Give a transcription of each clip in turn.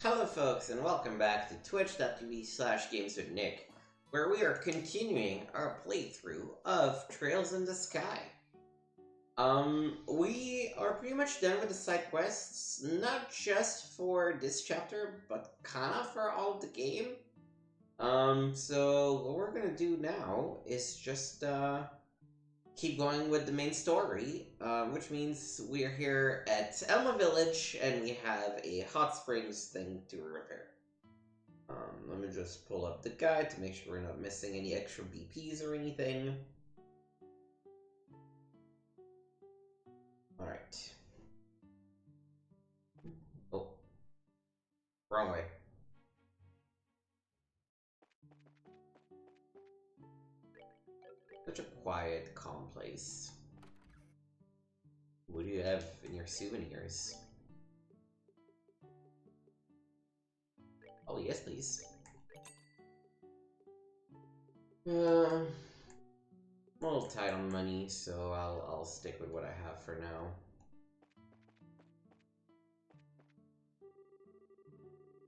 Hello folks and welcome back to twitch.tv/gameswithnick, where we are continuing our playthrough of Trails in the Sky. We are pretty much done with the side quests, not just for this chapter, but kinda for all of the game. So what we're gonna do now is just, keep going with the main story, which means we're here at Elma Village and we have a hot springs thing to repair. Let me just pull up the guide to make sure we're not missing any extra BPs or anything. Alright. Oh. Wrong way. Such a quiet, calm place. What do you have in your souvenirs? Oh, yes, please. I'm a little tight on money, so I'll stick with what I have for now.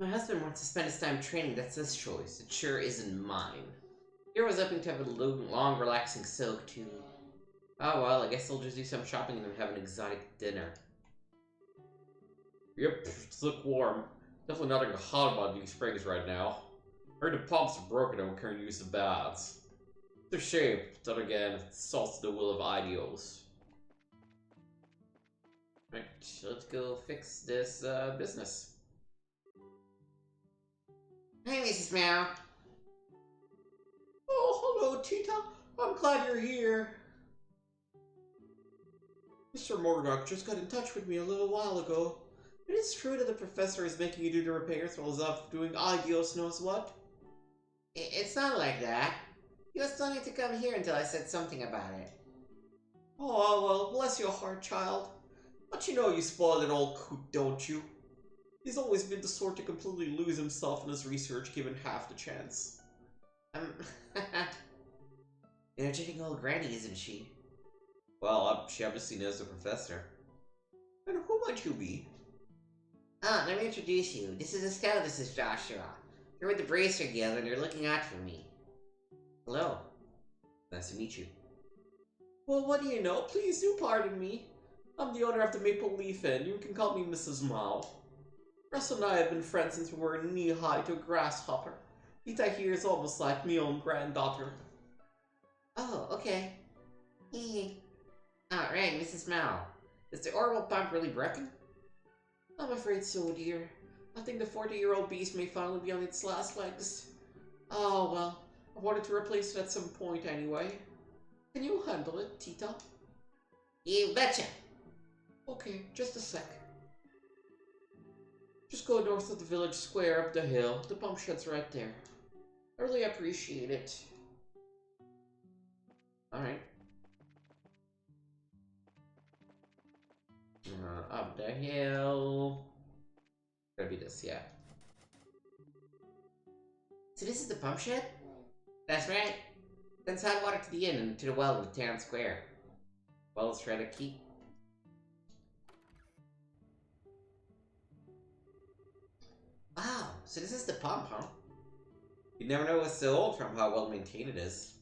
My husband wants to spend his time training, that's his choice. It sure isn't mine. Here was hoping to have a long, relaxing soak, too. Oh well, I guess I'll just do some shopping and then have an exotic dinner. Yep, it's lukewarm. Definitely nothing hot about these springs right now. Heard the pumps are broken and we can't use the baths. It's a shame, but then again, it's also the will of ideals. Right, let's go fix this business. Hey, Mrs. Meow. Oh, hello, Tita. I'm glad you're here. Mr. Murdoch just got in touch with me a little while ago. It is true that the professor is making you do the repairs while he's off doing ideals knows what? It's not like that. He was telling me to come here until I said something about it. Oh, well, bless your heart, child. But you know you spoiled an old coot, don't you? He's always been the sort to completely lose himself in his research given half the chance. Energetic old granny, isn't she? Well, she obviously knows the professor. And who might you be? Ah, let me introduce you. This is Estelle, this is Joshua. You're with the Bracer Guild and you're looking out for me. Hello. Nice to meet you. Well, what do you know? Please do pardon me. I'm the owner of the Maple Leaf Inn. You can call me Mrs. Mao. Russ and I have been friends since we were knee-high to a grasshopper. Ita here is almost like my own granddaughter. Oh, okay. Alright, Mrs. Mao. Is the orbital pump really broken? I'm afraid so, dear. I think the 40-year-old beast may finally be on its last legs. Oh, well. I wanted to replace it at some point anyway. Can you handle it, Tita? You betcha! Okay, just a sec. Just go north of the village square up the hill. The pump shed's right there. I really appreciate it. Alright. Up the hill. Gotta be this, yeah. So this is the pump shed? That's right. Sends hot water to the inn and to the well in the town square. Well, let's try to keep. Wow, so this is the pump, huh? You never know what's so old from how well maintained it is.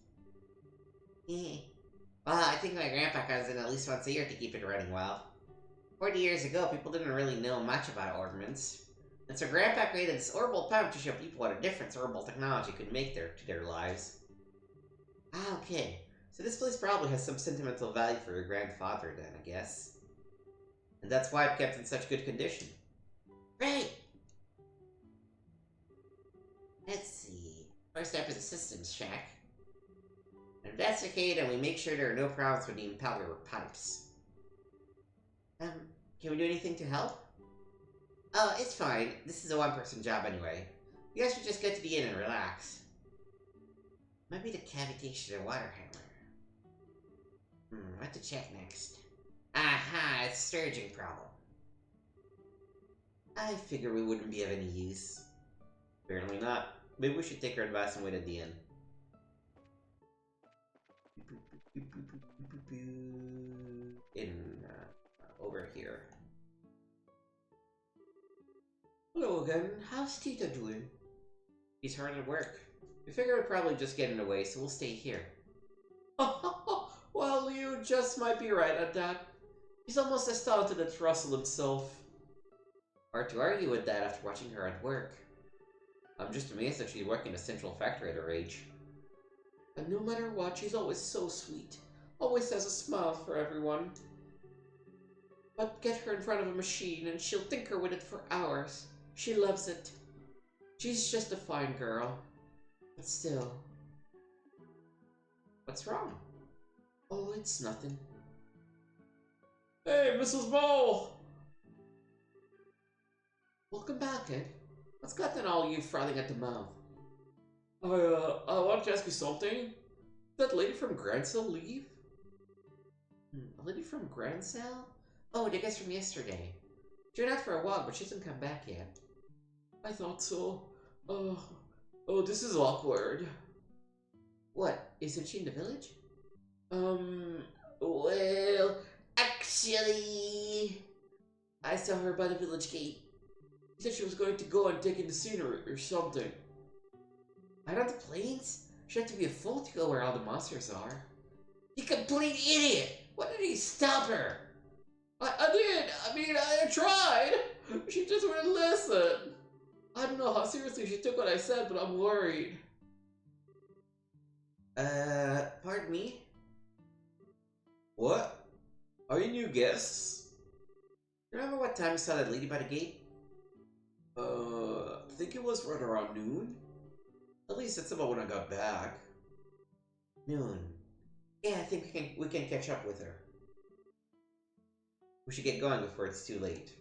Well, I think my grandpa comes in at least once a year to keep it running well. 40 years ago, people didn't really know much about ordnance. And so Grandpa created this orbital pump to show people what a difference orbital technology could make to their lives. Ah, okay. So this place probably has some sentimental value for your grandfather then, I guess. And that's why it kept in such good condition. Right! Let's see. First step is a systems check. Investigate and we make sure there are no problems with the impeller pipes. Can we do anything to help? Oh, it's fine. This is a one-person job anyway. You guys should just go to the inn and relax. Might be the cavitation of water hammer. What to check next? Aha, it's a sturgeon problem. I figure we wouldn't be of any use. Apparently not. Maybe we should take our advice and wait at the inn. In over here. Hello again. How's Tita doing? He's hard at work. We figure we're probably just getting away, so we'll stay here. Well, you just might be right at that. He's almost as talented as Russell himself. Hard to argue with that after watching her at work. I'm just amazed that she's working a central factory at her age. And no matter what, she's always so sweet. Always has a smile for everyone. But get her in front of a machine and she'll tinker with it for hours. She loves it. She's just a fine girl. But still. What's wrong? Oh, it's nothing. Hey, Mrs. Ball! Welcome back, Ed. What's gotten all you frothing at the mouth? I want to ask you something. Did that lady from Grancell leave? A lady from Grancell? Oh, the guest from yesterday. She went out for a walk, but she hasn't come back yet. I thought so. Oh, this is awkward. What? Isn't she in the village? Well, actually... I saw her by the village gate. She said she was going to go and take in the scenery or something. Out on the plains? She had to be a fool to go where all the monsters are. You complete idiot! Why did he stop her? I did! I mean, I tried! She just wouldn't listen! I don't know how seriously she took what I said, but I'm worried. Pardon me? What? Are you new guests? Remember what time you saw that lady by the gate? I think it was right around noon. At least it's about when I got back. Noon. Yeah, I think we can catch up with her. We should get going before it's too late.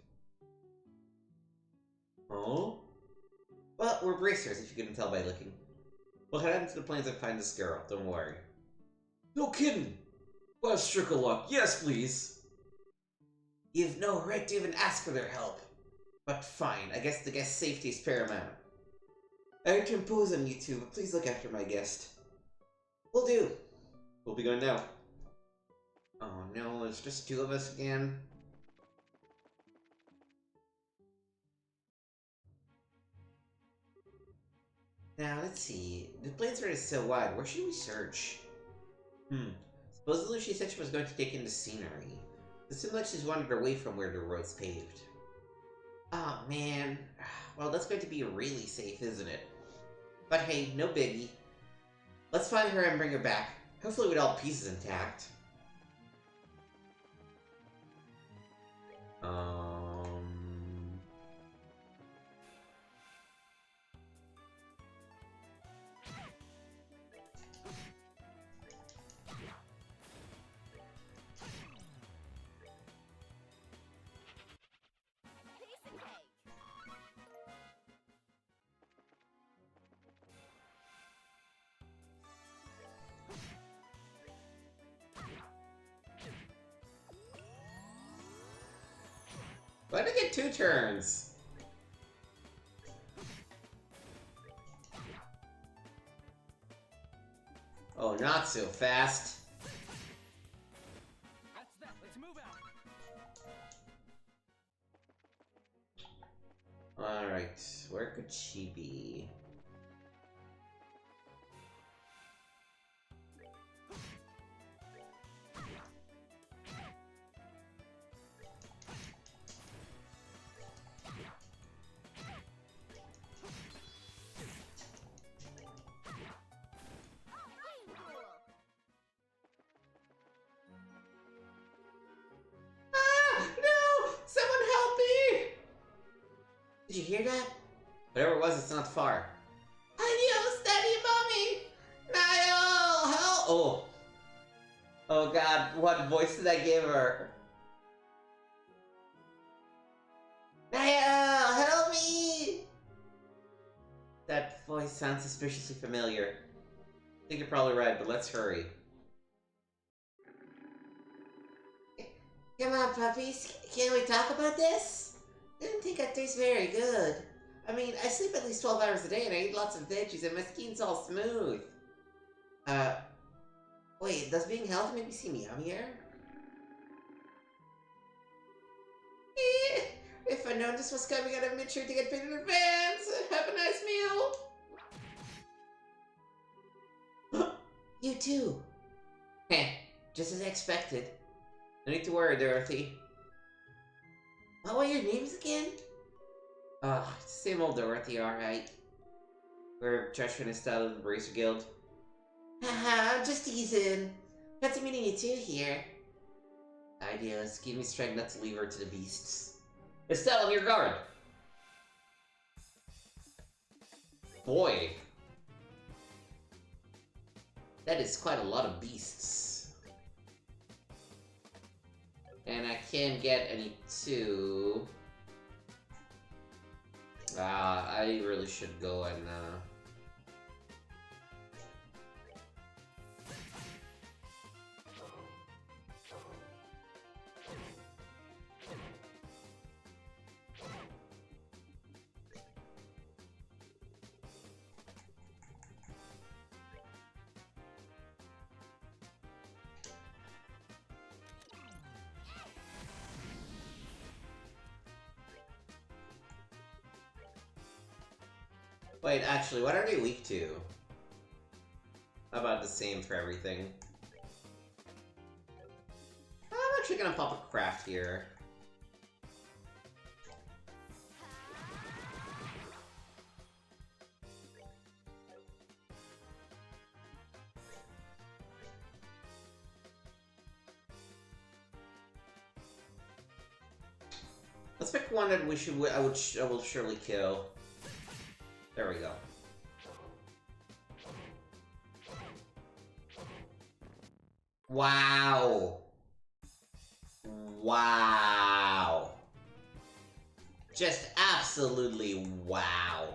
Oh? Well, we're bracers, if you couldn't tell by looking. We'll head out into the plains and find this girl, don't worry. No kidding! Well, stroke of luck, yes please! You've no right to even ask for their help. But fine, I guess the guest's safety is paramount. I hate to impose on you two, but please look after my guest. Will do. We'll be going now. Oh no, it's just two of us again. Now, let's see. The plains road is so wide. Where should we search? Supposedly she said she was going to take in the scenery. It seems like she's wandered away from where the road's paved. Oh, man. Well, that's going to be really safe, isn't it? But hey, no biggie. Let's find her and bring her back. Hopefully with all pieces intact. Why did I get 2 turns? Oh, not so fast. That's that. Let's move out. Alright, where could she be? Did you hear that? Whatever it was, it's not far. Adios, Daddy, Mommy! Niall, help! Oh. Oh god, what voice did I give her? Niall, help me! That voice sounds suspiciously familiar. I think you're probably right, but let's hurry. Come on, puppies. Can we talk about this? I didn't think that tastes very good. I mean, I sleep at least 12 hours a day and I eat lots of veggies and my skin's all smooth. Wait, does being healthy make me seem yummier? If I'd known this was coming, I'd have made sure to get paid in advance! Have a nice meal! You too! Heh, just as I expected. No need to worry, Dorothy. What were your names again? Same old Dorothy, alright. We're Joshua and Estelle of the Bracer Guild. Haha, I'm just teasing. Fancy meeting you too here. Ideas, give me strength not to leave her to the beasts. Estelle, on your guard! Boy. That is quite a lot of beasts. And I can't get any too. I really should go and, Wait, actually, what are they weak to? How about the same for everything? I'm actually gonna pop a craft here. Let's pick one that I will surely kill. There we go. Wow. Wow. Just absolutely wow.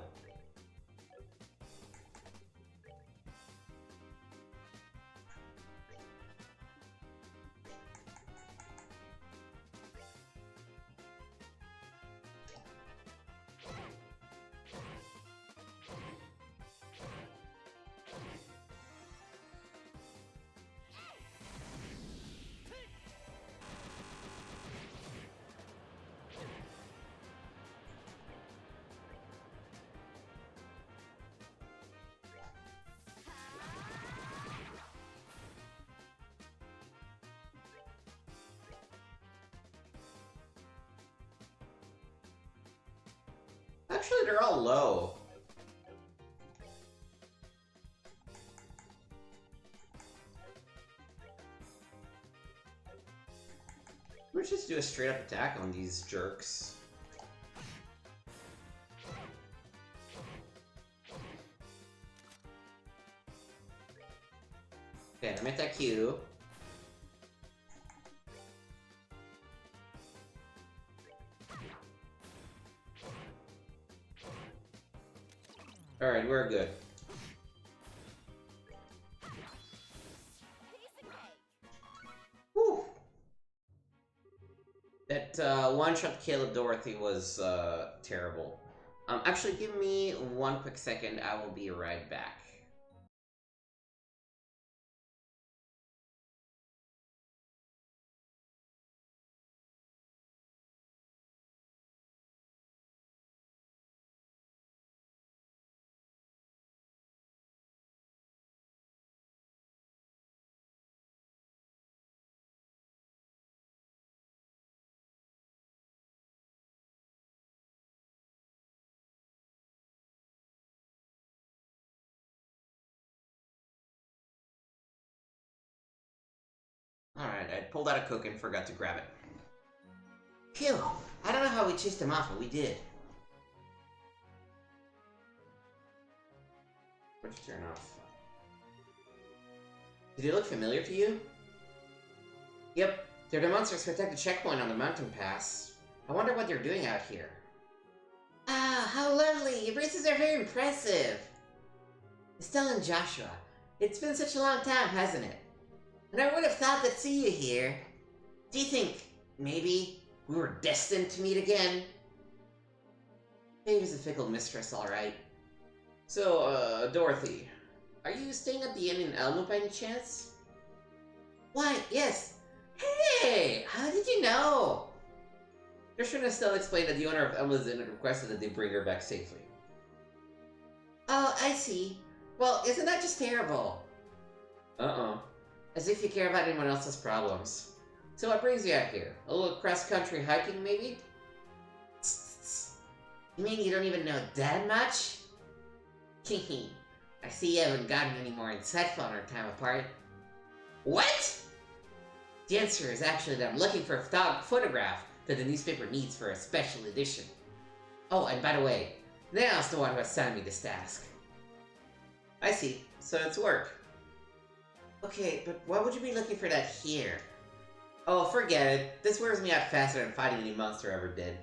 Actually, they're all low. Let's just do a straight up attack on these jerks. Okay, I'm at that Q. Alright, we're good. Whew. That one-shot kill of Dorothy was terrible. Actually, give me one quick second. I will be right back. Alright, I pulled out a Coke and forgot to grab it. Phew! I don't know how we chased him off, but we did. Where'd you turn off? Did he look familiar to you? Yep, they're the monsters who attacked the checkpoint on the mountain pass. I wonder what they're doing out here. Ah, how lovely! Your braces are very impressive! Estelle and Joshua, it's been such a long time, hasn't it? And I would have thought to see you here. Do you think, maybe, we were destined to meet again? Fate is a fickle mistress, alright. So, Dorothy, are you staying at the inn in Elmo by any chance? Why, yes. Hey, how did you know? Gershwin has still explained that the owner of Emma's Inn had requested that they bring her back safely. Oh, I see. Well, isn't that just terrible? As if you care about anyone else's problems. So what brings you out here? A little cross-country hiking, maybe? You mean you don't even know that much? I see you haven't gotten any more insightful on our time apart. What? The answer is actually that I'm looking for a photograph that the newspaper needs for a special edition. Oh, and by the way, Nao's the one who assigned me this task. I see. So it's work. Okay, but why would you be looking for that here? Oh, forget it. This wears me out faster than fighting any monster ever did.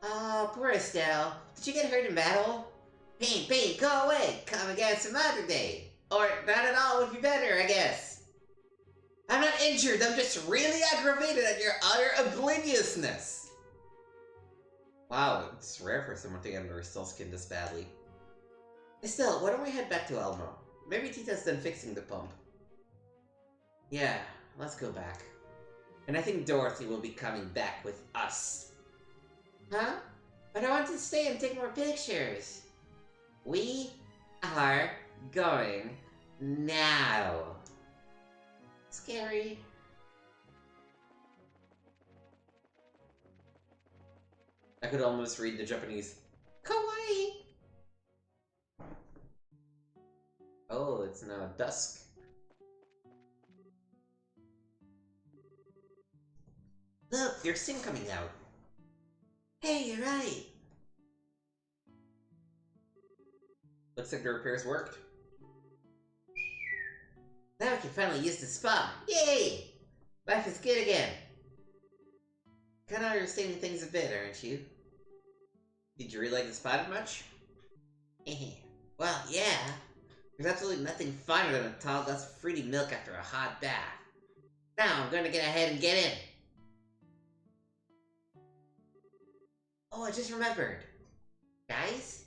Oh, poor Estelle. Did you get hurt in battle? Pain, go away! Come again some other day. Or not at all would be better, I guess. I'm not injured, I'm just really aggravated at your utter obliviousness. Wow, it's rare for someone to get under Estelle's skin this badly. Estelle, why don't we head back to Elmo? Maybe Tita's done fixing the pump. Yeah, let's go back. And I think Dorothy will be coming back with us. Huh? But I want to stay and take more pictures. We are going now. Scary. I could almost read the Japanese. Kawaii! Oh, it's now dusk. Look, there's Sing coming out. Hey, you're right. Looks like the repairs worked. Now we can finally use the spa. Yay! Life is good again. Kinda understanding things a bit, aren't you? Did you really like the spa much? Well, yeah. There's absolutely nothing finer than a tall glass of fruity milk after a hot bath. Now I'm gonna get ahead and get in. Oh, I just remembered. Guys?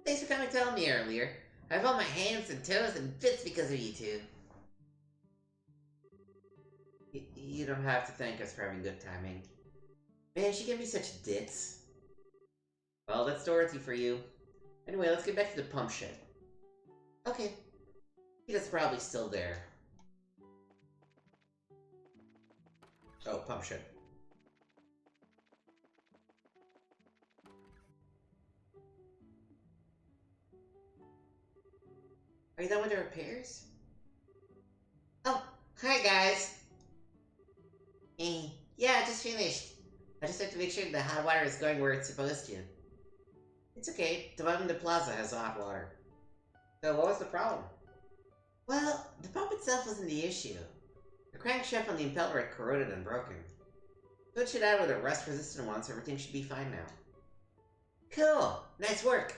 Thanks for coming to tell me earlier. I have all my hands and toes and bits because of you two. You don't have to thank us for having good timing. Man, she can be such dits. Well, that's Dorothy for you. Anyway, let's get back to the pump shed. Okay. Tita's probably still there. Oh, pump shed. Are you done with the repairs? Oh, hi guys. Yeah, I just finished. I just have to make sure the hot water is going where it's supposed to. It's okay, the one in the plaza has hot water. So what was the problem? Well, the pump itself wasn't the issue. The crankshaft on the impeller had corroded and broken. Switch it out with a rust-resistant one so everything should be fine now. Cool! Nice work!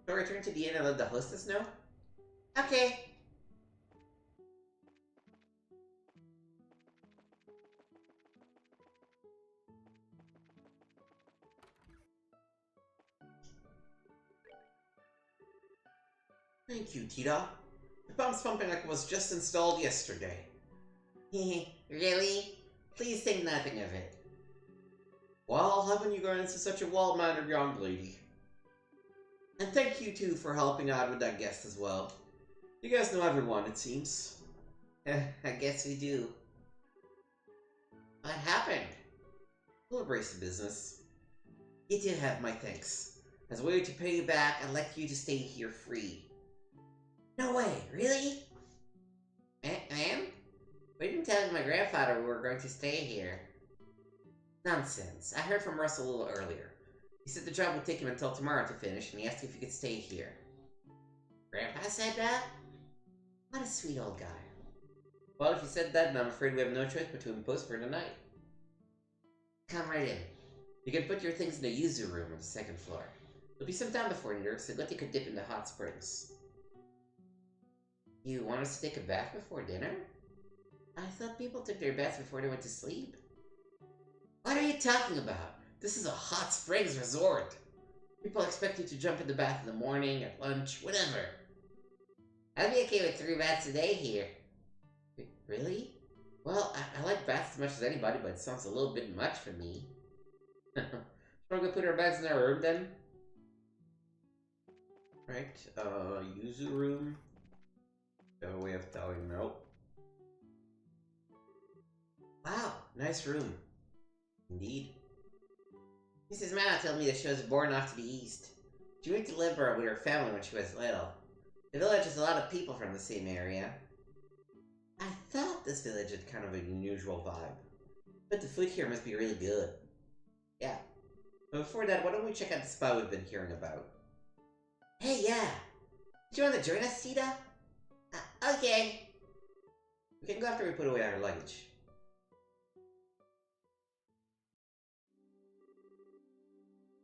So return to the inn and let the hostess know? Okay. Thank you, Tita. The pump's pumping like it was just installed yesterday. Really? Please think nothing of it. Well, haven't you grown into such a well-mannered young lady? And thank you, too, for helping out with that guest as well. You guys know everyone, it seems. I guess we do. What happened? We'll embrace the business. You do have my thanks. As a way to pay you back, I'd like you to stay here free. No way, really? Ma'am? We didn't tell my grandfather we were going to stay here. Nonsense. I heard from Russell a little earlier. He said the job would take him until tomorrow to finish, and he asked if he could stay here. Grandpa said that? What a sweet old guy. Well, if you said that, then I'm afraid we have no choice but to impose for tonight. Come right in. You can put your things in the yuzu room on the second floor. There'll be some time before dinner, so let you could dip into hot springs. You want us to take a bath before dinner? I thought people took their baths before they went to sleep. What are you talking about? This is a hot springs resort. People expect you to jump in the bath in the morning, at lunch, whatever. I'd be okay with 3 baths a day here. Really? Well, I like baths as much as anybody, but it sounds a little bit much for me. We're gonna put our beds in our room then? Right, Yuzu room. Got a way of telling nope. Wow, nice room. Indeed. Mrs. Mao told me that she was born off to the east. She went to live with her family when she was little. The village has a lot of people from the same area. I thought this village had kind of an unusual vibe. But the food here must be really good. Yeah. But before that, why don't we check out the spot we've been hearing about? Hey, yeah! Do you want to join us, Sita? Okay. We can go after we put away our luggage.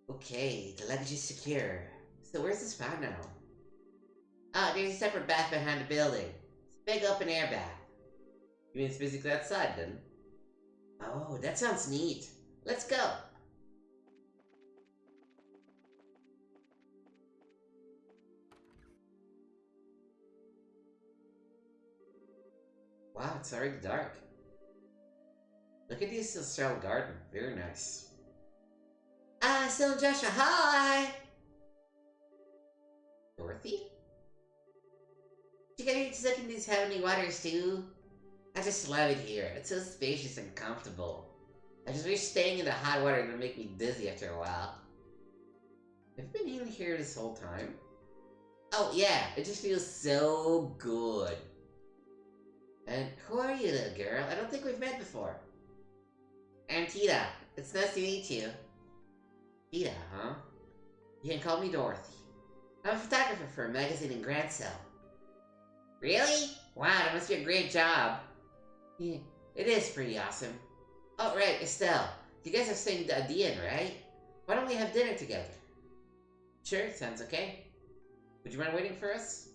Okay, the luggage is secure. So where's the spa now? Oh, there's a separate bath behind the building. It's a big open air bath. You mean it's physically outside then? Oh, that sounds neat. Let's go. Wow, it's already dark. Look at this Cell garden. Very nice. Ah, Sil and Joshua, hi! Dorothy? You guys look in these heavenly waters too? I just love it here. It's so spacious and comfortable. I just wish staying in the hot water would make me dizzy after a while. Have you been in here this whole time? Oh yeah, it just feels so good. And who are you, little girl? I don't think we've met before. I'm Tita. It's nice to meet you. Tita, huh? You can call me Dorothy. I'm a photographer for a magazine in Grand Cell. Really? Wow, that must be a great job. Yeah, it is pretty awesome. Oh, right, Estelle. You guys are staying at the inn, right? Why don't we have dinner together? Sure, sounds okay. Would you mind waiting for us?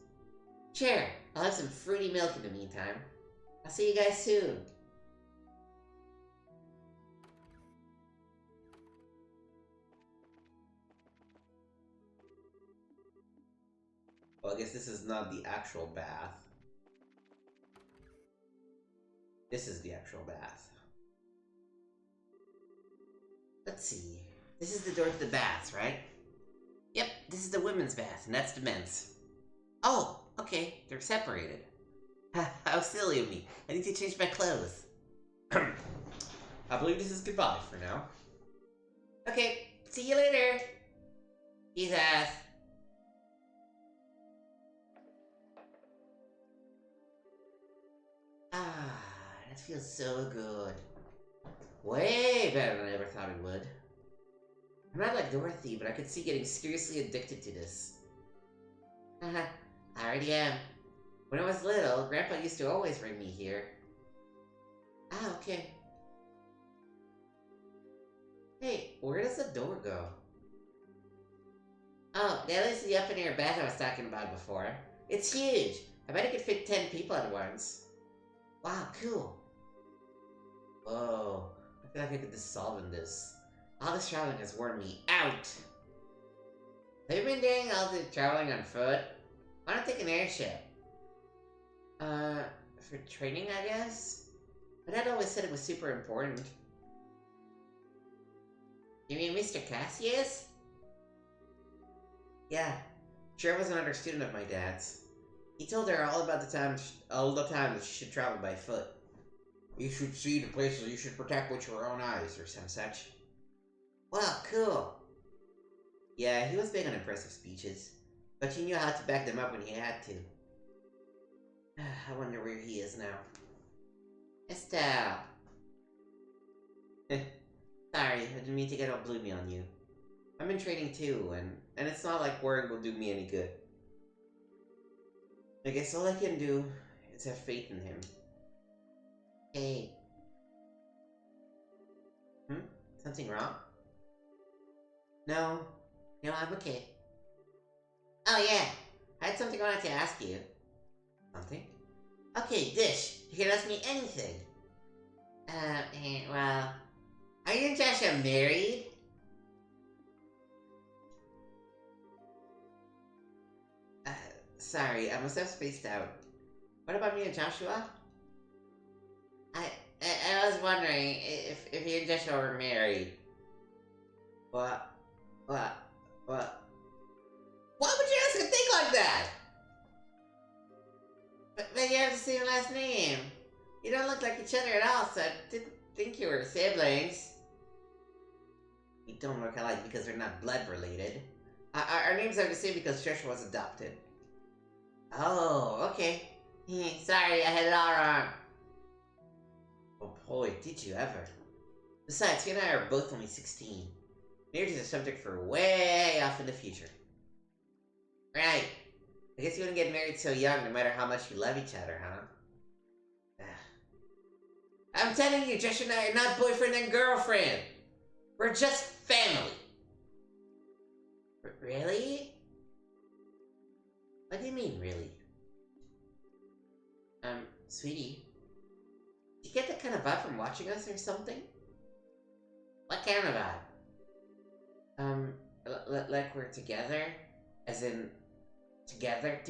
Sure, I'll have some fruity milk in the meantime. I'll see you guys soon. Well, I guess this is not the actual bath. This is the actual bath. Let's see. This is the door to the baths, right? Yep, this is the women's bath, and that's the men's. Oh, okay, they're separated. How silly of me. I need to change my clothes. I believe this is goodbye for now. Okay, see you later. Jesus. Ah, that feels so good. Way better than I ever thought it would. I'm not like Dorothy, but I could see getting seriously addicted to this. Haha, I already am. When I was little, Grandpa used to always bring me here. Ah, okay. Hey, where does the door go? Oh, that is the up-and-air bath I was talking about before. It's huge. I bet it could fit 10 people at once. Wow, cool. Whoa, I feel like I could just solve in this. All this traveling has worn me out. Have you been doing all the traveling on foot? Why not take an airship? For training, I guess? My dad always said it was super important. You mean Mr. Cassius? Yeah, sure was another student of my dad's. He told her all the time that she should travel by foot. You should see the places you should protect with your own eyes, or some such. Wow, cool. Yeah, he was big on impressive speeches, but he knew how to back them up when he had to. I wonder where he is now. Estelle. Sorry, I didn't mean to get all bloomy on you. I'm in training too, and it's not like work will do me any good. I guess all I can do is have faith in him. Hey. Hmm? Something wrong? No. No, I'm okay. Oh yeah, I had something I wanted to ask you. Something? Okay, Dish, you can ask me anything. Well, are you and Joshua married? Uh, Sorry, I must have spaced out. What about me and Joshua? I was wondering if you and Joshua were married. What? What? What? Why would you ask a thing like that? But you have the same last name. You don't look like each other at all, so I didn't think you were siblings. We don't look alike because we're not blood related. Our names are the same because Joshua was adopted. Oh, okay. Sorry, I had it all wrong. Oh boy, did you ever. Besides, he and I are both only 16. Marriage is a subject for way off in the future. Right. I guess you wouldn't get married so young no matter how much you love each other, huh? I'm telling you, Josh and I are not boyfriend and girlfriend. We're just family. Really? What do you mean, really? Sweetie, do you get that kind of vibe from watching us or something? What kind of vibe? Like we're together? As in, together?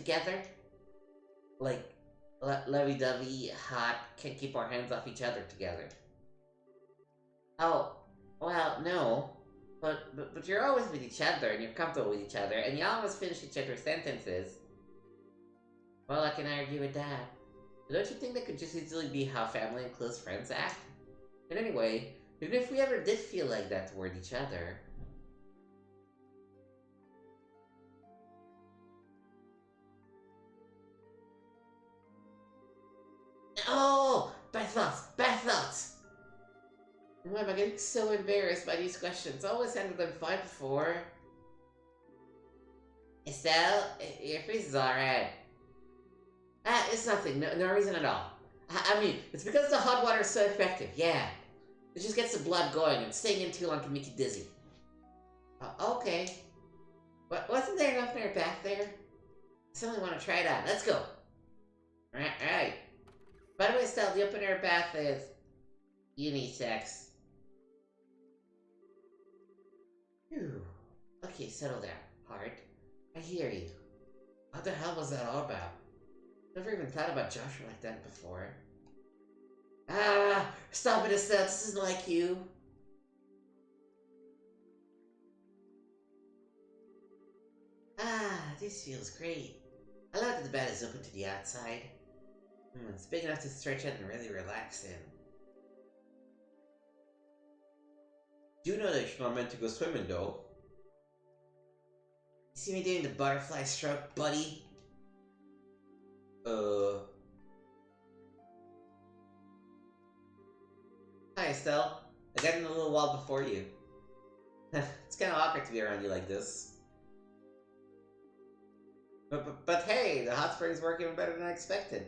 Like, lovey-dovey, hot, can't keep our hands off each other together. Oh, well, no. But you're always with each other, and you're comfortable with each other, and you always finish each other's sentences. Well, I can argue with that. But don't you think that could just easily be how family and close friends act? And anyway, even if we ever did feel like that toward each other... Oh! Bad thoughts! Why am I getting so embarrassed by these questions? I always handled them fine before. Estelle, your face is alright. It's nothing. No reason at all. I mean, it's because the hot water is so effective, yeah. It just gets the blood going, and staying in too long can make you dizzy. Okay. Wasn't there an opener back there? I suddenly want to try it out. Let's go. Alright. By the way, Estelle, the open air bath is unisex. Phew. Okay, settle down, Heart. I hear you. What the hell was that all about? Never even thought about Joshua like that before. Stop it, Estelle. This isn't like you. This feels great. I love that the bed is open to the outside. It's big enough to stretch out and really relax in. Do you know that you're not meant to go swimming, though? You see me doing the butterfly stroke, buddy? Hi, Estelle. I got in a little while before you. It's kind of awkward to be around you like this. But hey, the hot springs work even better than I expected.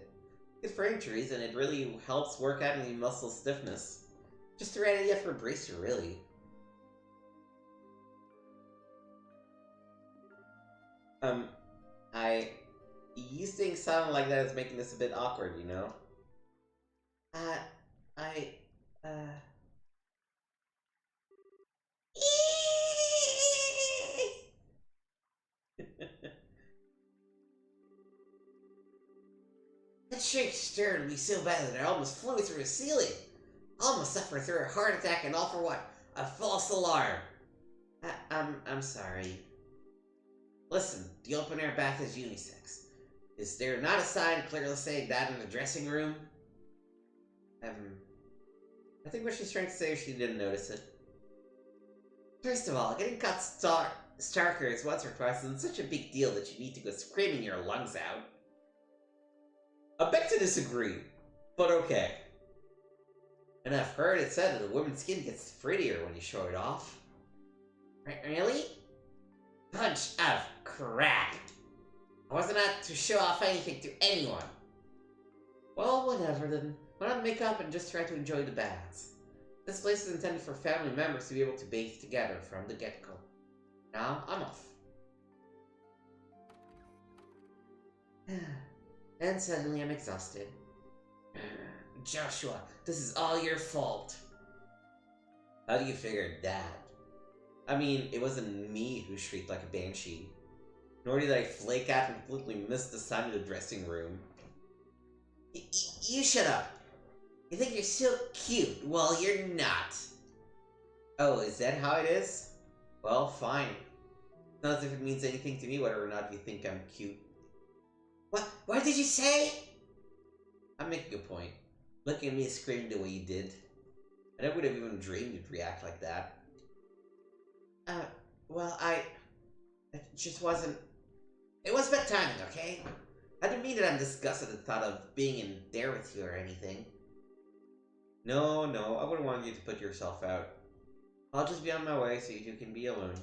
Good for injuries, and it really helps work out any muscle stiffness. Just the right idea for a bracer, really. You saying something like that is making this a bit awkward, you know? I... That shriek stirred me so bad that I almost flew through a ceiling. I almost suffered through a heart attack, and all for what? A false alarm. I'm sorry. Listen, the open air bath is unisex. Is there not a sign clearly saying that in the dressing room? I think what she's trying to say is she didn't notice it. First of all, getting cut starker once or twice isn't such a big deal that you need to go screaming your lungs out. I beg to disagree, but okay. And I've heard it said that a woman's skin gets prettier when you show it off. Really? Bunch of crap. I wasn't out to show off anything to anyone. Well, whatever then. Why not make up and just try to enjoy the baths? This place is intended for family members to be able to bathe together from the get-go. Now, I'm off. And suddenly I'm exhausted. Joshua, this is all your fault. How do you figure that? I mean, it wasn't me who shrieked like a banshee. Nor did I flake out and completely miss the sign of the dressing room. You shut up. You think you're so cute? Well, you're not. Oh, is that how it is? Well, fine. Not as if it means anything to me whether or not you think I'm cute. What? What did you say? I'm making a point. Looking at me and screaming the way you did. I never would have even dreamed you'd react like that. Uh, well, it just wasn't... It was bad timing, okay? I didn't mean that I'm disgusted at the thought of being in there with you or anything. No, no, I wouldn't want you to put yourself out. I'll just be on my way so you two can be alone.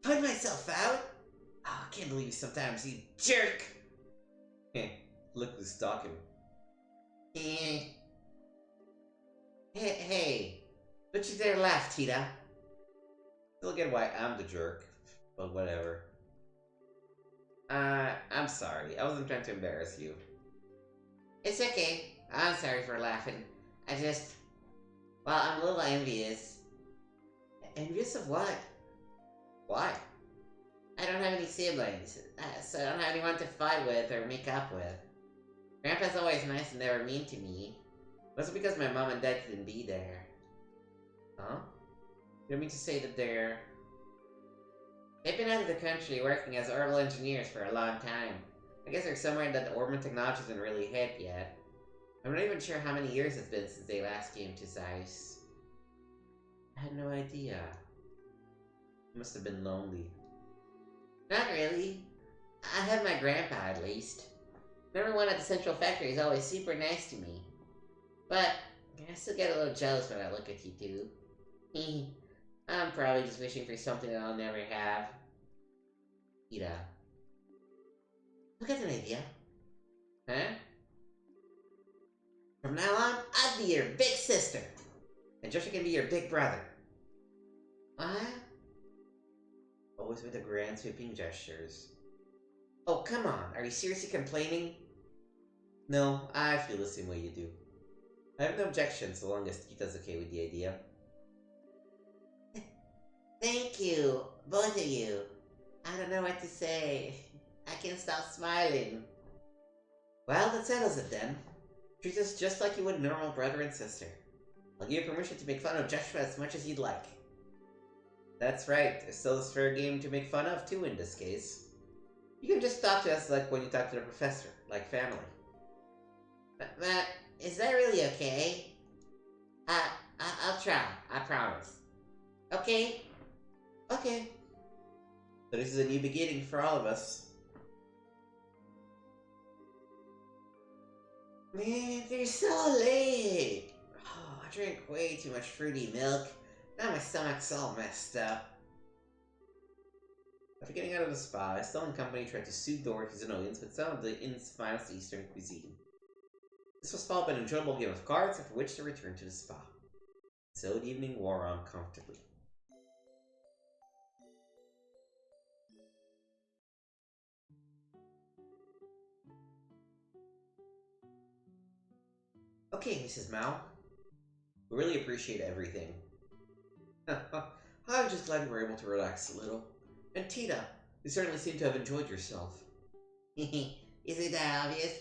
Put myself out? Oh, I can't believe you sometimes, you jerk! Heh, look who's talking. Hey, hey, don't you dare laugh, Tita. Still get why I'm the jerk, but whatever. I'm sorry. I wasn't trying to embarrass you. It's okay. I'm sorry for laughing. Well, I'm a little envious. Envious of what? Why? I don't have any siblings, so I don't have anyone to fight with or make up with. Grandpa's always nice and never mean to me. Was it because my mom and dad couldn't be there? Huh? You don't mean to say that they've been out of the country working as orbital engineers for a long time. I guess they're somewhere that the orbital technology hasn't really hit yet. I'm not even sure how many years it's been since they last came to Zeiss. I had no idea. You must have been lonely. Not really. I have my grandpa, at least. Everyone at the Central Factory is always super nice to me. But I still get a little jealous when I look at you two. I'm probably just wishing for something that I'll never have. Ida. Look at an idea. Huh? From now on, I'll be your big sister. And Joshua can be your big brother. What? Always with the grand sweeping gestures. Oh, come on. Are you seriously complaining? No, I feel the same way you do. I have no objection so long as Tita's okay with the idea. Thank you, both of you. I don't know what to say. I can't stop smiling. Well, that settles it then. Treat us just like you would a normal brother and sister. I'll give you permission to make fun of Joshua as much as you'd like. That's right, there's still this fair game to make fun of too in this case. You can just talk to us like when you talk to the professor, like family. But is that really okay? I'll try, I promise. Okay? Okay. So this is a new beginning for all of us. Man, they're so late. Oh, I drank way too much fruity milk. Now my stomach's all messed up. After getting out of the spa, Estelle and company tried to soothe Dorothy's annoyance with some of the inn's finest Eastern cuisine. This was followed by an enjoyable game of cards, after which they returned to the spa. So the evening wore on comfortably. Okay, Mrs. Mao. We really appreciate everything. I'm just glad you were able to relax a little. And Tita, you certainly seem to have enjoyed yourself. Is it that obvious?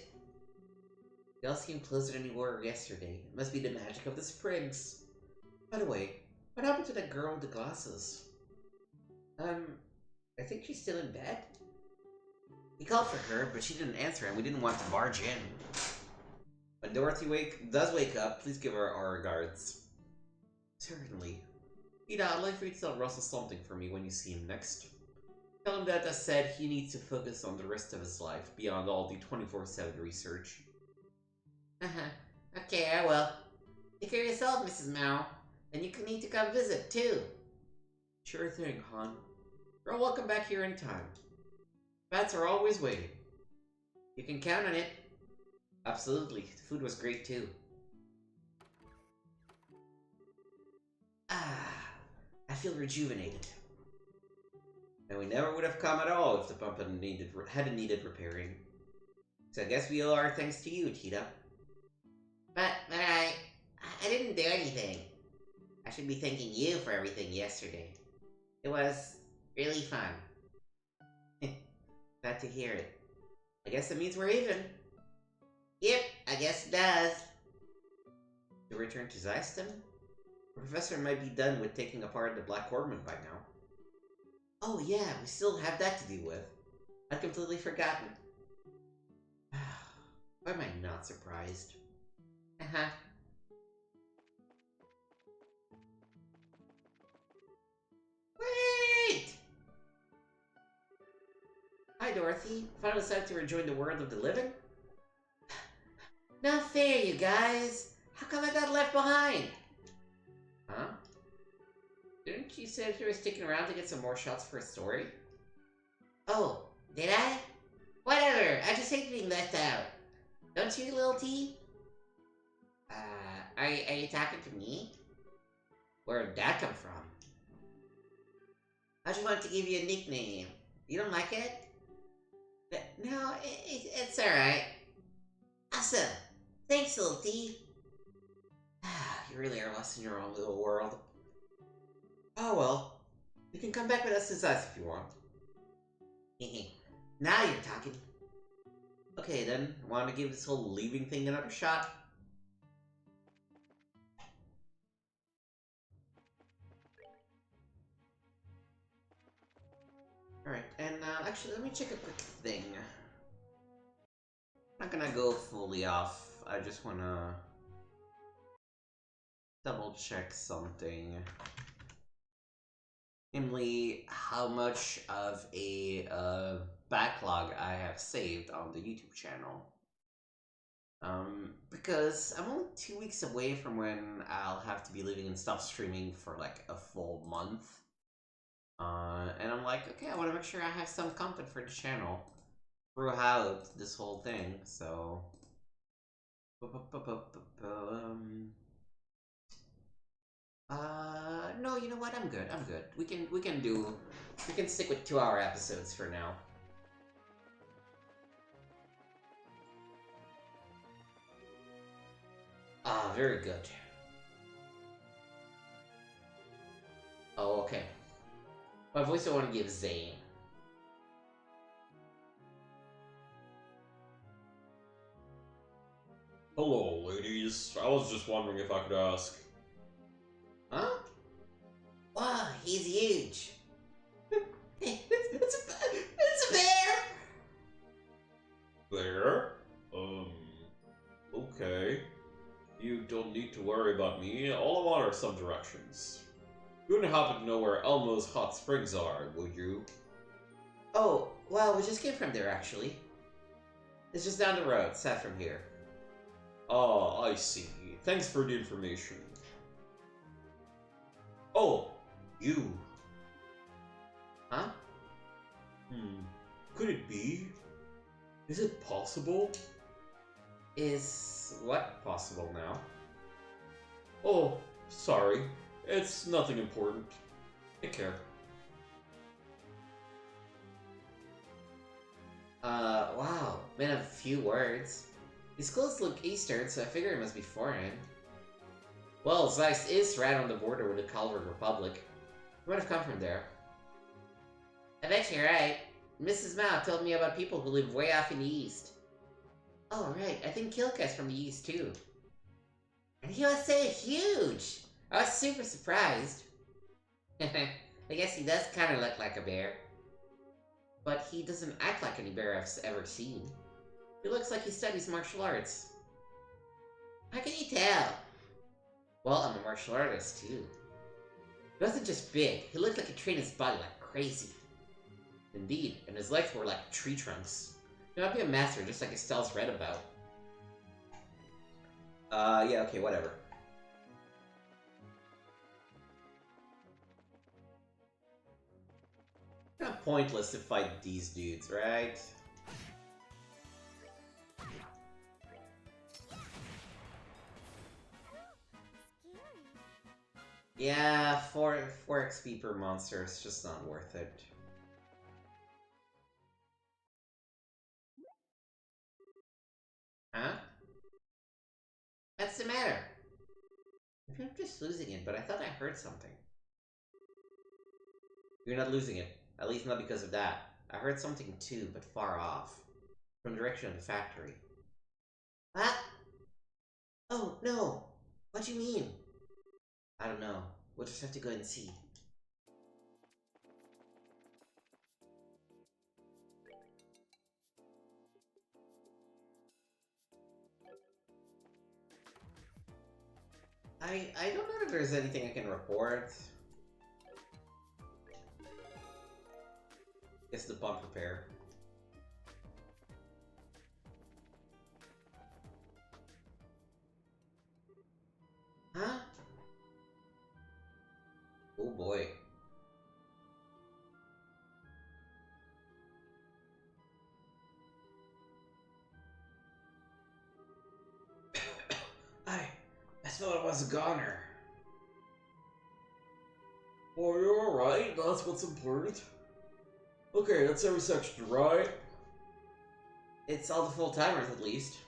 You all seem closer than you were yesterday. It must be the magic of the Sprigs. By the way, what happened to that girl with the glasses? I think she's still in bed. We called for her, but she didn't answer and we didn't want to barge in. When Dorothy does wake up, please give her our regards. Certainly. Ida, I'd like for you to tell Russell something for me when you see him next. Tell him that, as said, he needs to focus on the rest of his life, beyond all the 24/7 research. Okay, I will. Take care of yourself, Mrs. Mao. And you can need to come visit, too. Sure thing, hon. You're welcome back here in time. Bats are always waiting. You can count on it. Absolutely. The food was great, too. Ah, I feel rejuvenated. And we never would have come at all if the pump hadn't needed repairing. So I guess we owe our thanks to you, Tita. But I didn't do anything. I should be thanking you for everything yesterday. It was really fun. Glad to hear it. I guess it means we're even. Yep, I guess it does. To return to Zyston? The professor might be done with taking apart the Black Ormond by now. Oh yeah, we still have that to deal with. I'd completely forgotten. Why am I not surprised? Uh-huh. Wait! Hi, Dorothy. Finally decided to rejoin the world of the living? Not fair, you guys. How come I got left behind? Huh? Didn't you say you were sticking around to get some more shots for a story? Oh, did I? Whatever, I just hate being left out. Don't you, little T? Are you talking to me? Where'd that come from? I just wanted to give you a nickname. You don't like it? No, it's alright. Awesome. Thanks, little T. You really are lost in your own little world. Oh well. You can come back with us as us if you want. Now you're talking. Okay then, want to give this whole leaving thing another shot? Alright, and actually let me check a quick thing. I'm not gonna go fully off, I just wanna double check something. Namely, how much of a backlog I have saved on the YouTube channel. Because I'm only 2 weeks away from when I'll have to be leaving and stop streaming for like a full month. And I'm like, okay, I want to make sure I have some content for the channel throughout this whole thing, so... No, you know what? I'm good. I'm good. We can stick with 2-hour episodes for now. Ah, very good. Oh, okay. My voice I want to give Zane. Hello, ladies. I was just wondering if I could ask. Huh? Wow, he's huge. It's a bear! There? Okay. You don't need to worry about me. All I want are some directions. You wouldn't happen to know where Elmo's hot springs are, would you? Oh, well, we just came from there, actually. It's just down the road, south from here. Ah, I see. Thanks for the information. Oh, you. Huh? Could it be? Is it possible? Is what possible now? Oh, sorry. It's nothing important. Take care. Wow. Man of few words. These clothes look Eastern, so I figure it must be foreign. Well, Zeiss is right on the border with the Calvert Republic. He might have come from there. I bet you're right. Mrs. Mao told me about people who live way off in the east. Oh, right. I think Kilka's from the east, too. And he was so huge! I was super surprised. I guess he does kind of look like a bear. But he doesn't act like any bear I've ever seen. He looks like he studies martial arts. How can you tell? Well, I'm a martial artist, too. He wasn't just big, he looked like he trained his body like crazy. Indeed, and his legs were like tree trunks. He might be a master, just like Estelle's read about. Yeah, okay, whatever. Kind of pointless to fight these dudes, right? Yeah, 4 XP per monster is just not worth it. Huh? What's the matter? Maybe I'm just losing it, but I thought I heard something. You're not losing it. At least not because of that. I heard something too, but far off. From the direction of the factory. What? Oh, no! What do you mean? I don't know. We'll just have to go and see. I don't know if there's anything I can report. Guess the pump repair. Huh? Oh boy. I thought it was a goner. Oh, you're alright? That's what's important. Okay, that's every section, right? It's all the full-timers, at least.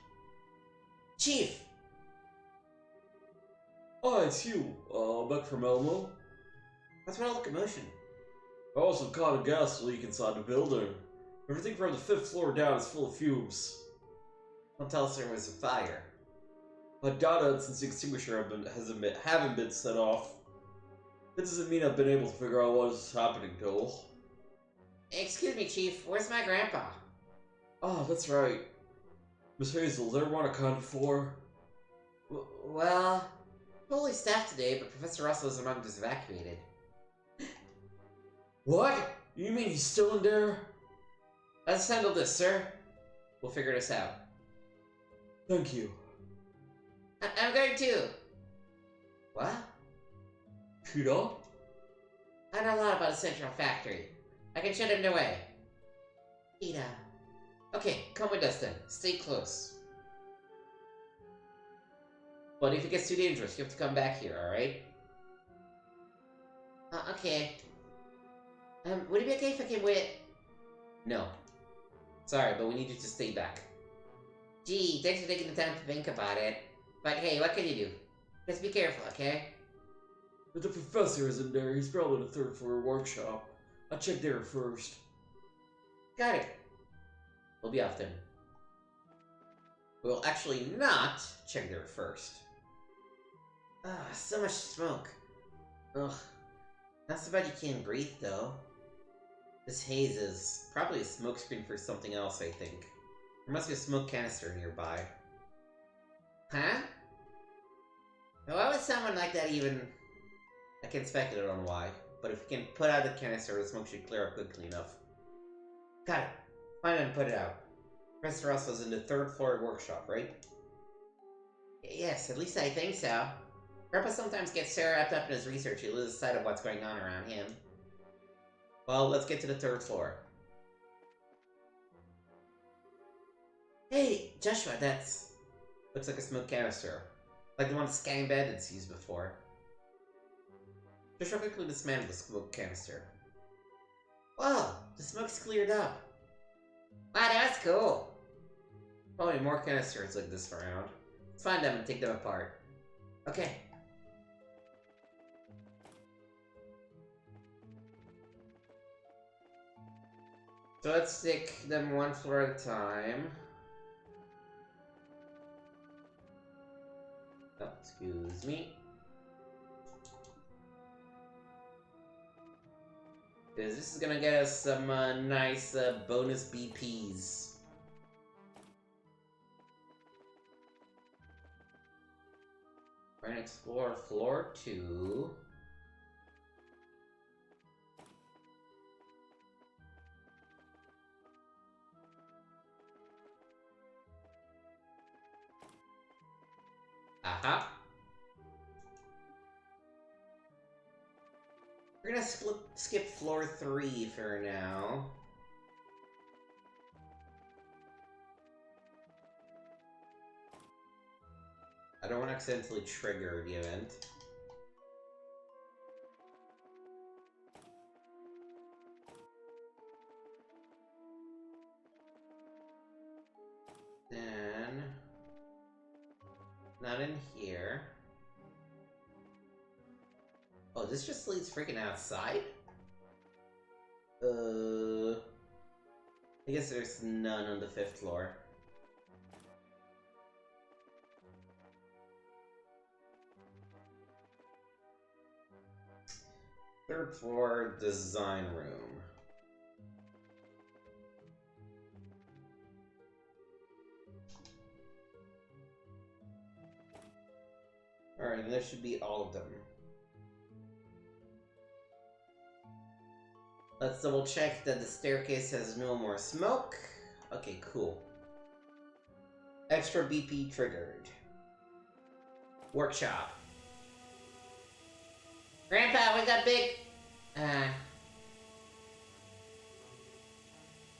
Chief! Oh, it's you. Back from Elmo. What's with all the commotion? I also caught a gas leak inside the building. Everything from the 5th floor down is full of fumes. Don't tell us there was a fire. My data since the extinguisher haven't been set off. That doesn't mean I've been able to figure out what is happening, though. Excuse me, Chief. Where's my grandpa? Oh, that's right. Miss Hazel, is everyone accounted for? Well, fully staffed today, but Professor Russell is among those evacuated. What? You mean he's still in there? Let's handle this, sir. We'll figure this out. Thank you. I'm going to. What? Kira? I know a lot about a central factory. I can show them the way. Ida. Okay, come with us then. Stay close. But if it gets too dangerous, you have to come back here, alright? Okay. Would it be okay if I came with? No. Sorry, but we need you to stay back. Gee, thanks for taking the time to think about it. But hey, what can you do? Just be careful, okay? If the professor isn't there, he's probably in the 3rd floor workshop. I'll check there first. Got it. We'll be off then. We'll actually not check there first. So much smoke. Ugh. Not so bad you can't breathe, though. This haze is probably a smokescreen for something else, I think. There must be a smoke canister nearby. Huh? Now, why would someone like that even... I can speculate on why, but if we can put out the canister, the smoke should clear up quickly enough. Got it. Find it and put it out. Professor Russell's in the 3rd floor workshop, right? Yes, at least I think so. Grandpa sometimes gets so wrapped up in his research he loses sight of what's going on around him. Well, let's get to the 3rd floor. Hey, Joshua, that's... looks like a smoke canister. Like the one Scanning Bandits used before. Joshua quickly dismantled the smoke canister. Wow, the smoke's cleared up. Wow, that's cool. Probably more canisters like this around. Let's find them and take them apart. Okay. So let's take them one floor at a time. Oh, excuse me. Because this is gonna get us some nice bonus BPs. We're gonna explore floor 2. Aha. We're gonna skip floor 3 for now. I don't want to accidentally trigger the event. Then... not in here. Oh, this just leads freaking outside? I guess there's none on the 5th floor. Third floor, design room. Alright, that should be all of them. Let's double check that the staircase has no more smoke. Okay, cool. Extra BP triggered. Workshop. Grandpa, we got big...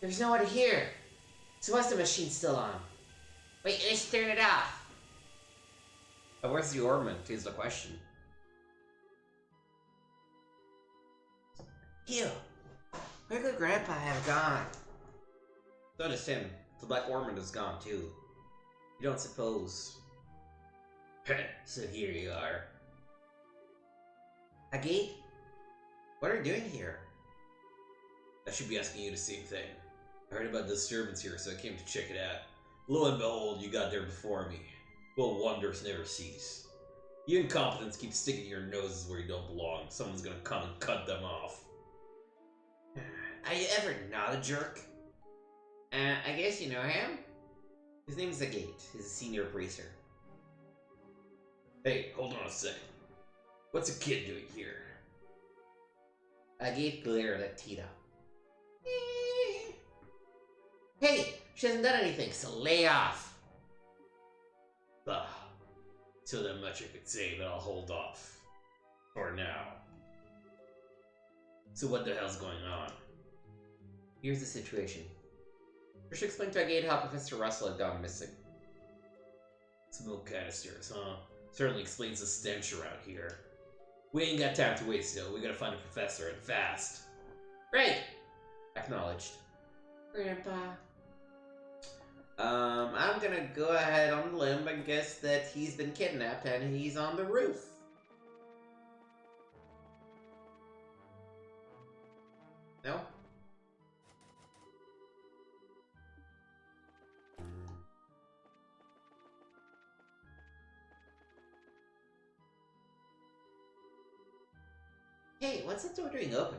There's no one here. So what's the machine still on? Wait, let's turn it off. Oh, where's the ornament is the question. Ew. Where could Grandpa have gone? So does him. The black ornament is gone too. You don't suppose. So here you are. Agate? What are you doing here? I should be asking you the same thing. I heard about the disturbance here, so I came to check it out. Lo and behold, you got there before me. Well, wonders never cease. You incompetents keep sticking your noses where you don't belong. Someone's gonna come and cut them off. Are you ever not a jerk? I guess you know him? His name's Agate. He's a senior bracer. Hey, hold on a second. What's a kid doing here? Agate glared at Tita. Hey, she hasn't done anything, so lay off. Bah. So that much I could say, but I'll hold off. For now. So what the hell's going on? Here's the situation. Trish explained to Agate how Professor Russell had gone missing. Smoke canisters, huh? Certainly explains the stench around here. We ain't got time to wait still. We gotta find a professor, and fast. Right! Acknowledged. Grandpa. I'm gonna go ahead on the limb and guess that he's been kidnapped and he's on the roof. No? Hey, what's that door doing open?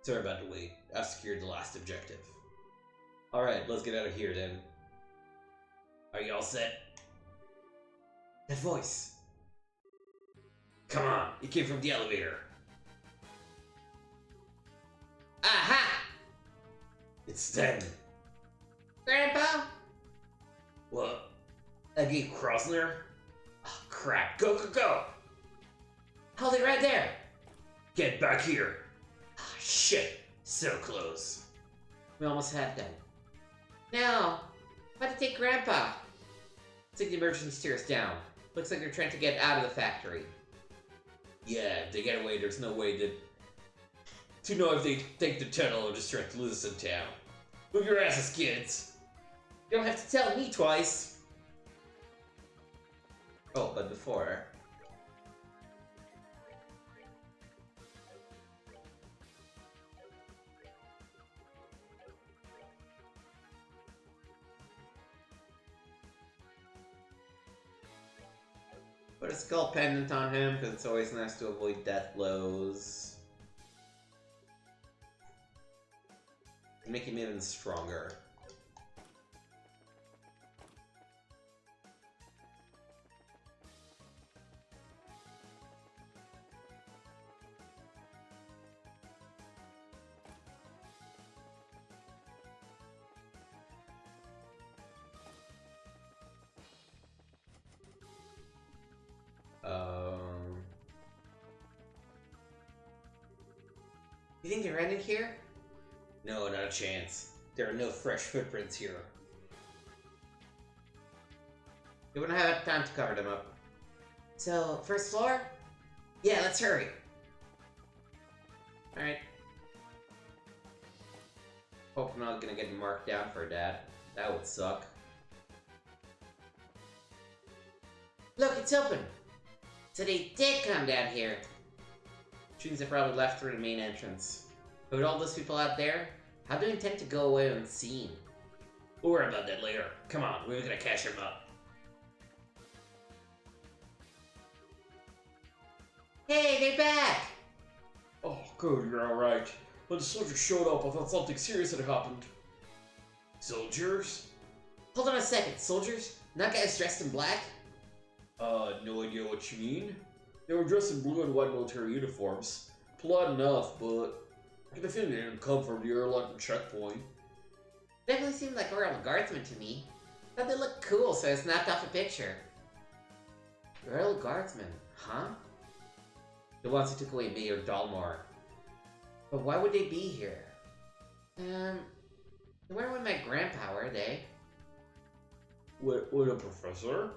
Sorry about the wait. I've secured the last objective. Alright, let's get out of here then. Are you all set? That voice. Come on, it came from the elevator. Aha! It's them. Grandpa? What? Agate Krosner? Oh, crap. Go, go, go! Hold it right there. Get back here. Ah, shit. So close. We almost had them. No. Why to take Grandpa? Take the emergency stairs down. Looks like they're trying to get out of the factory. Yeah, if they get away, there's no way to know if they take the tunnel or just try to lose us in town. Move your asses, kids. You don't have to tell me twice. Oh, but before... Put a skull pendant on him, because it's always nice to avoid death blows. Make him even stronger. You think they ran in here? No, not a chance. There are no fresh footprints here. We wouldn't have time to cover them up. So, first floor? Yeah, let's hurry. Alright. Hope I'm not gonna get marked down for that. That would suck. Look, it's open! So they did come down here. Which means they probably left through the main entrance. But with all those people out there, how do they intend to go away unseen? We'll worry about that later. Come on, we're gonna cash him up. Hey, they're back! Oh, good, you're alright. When the soldiers showed up, I thought something serious had happened. Soldiers? Hold on a second, soldiers? Not guys dressed in black? No idea what you mean. They were dressed in blue and white military uniforms. Polite enough, but I can feel they didn't come from the airline checkpoint. Definitely seemed like Royal Guardsmen to me. Thought they looked cool, so I snapped off a picture. Royal Guardsmen, huh? The ones who took away Mayor Dalmor. But why would they be here? They weren't with my grandpa, were they? With a professor?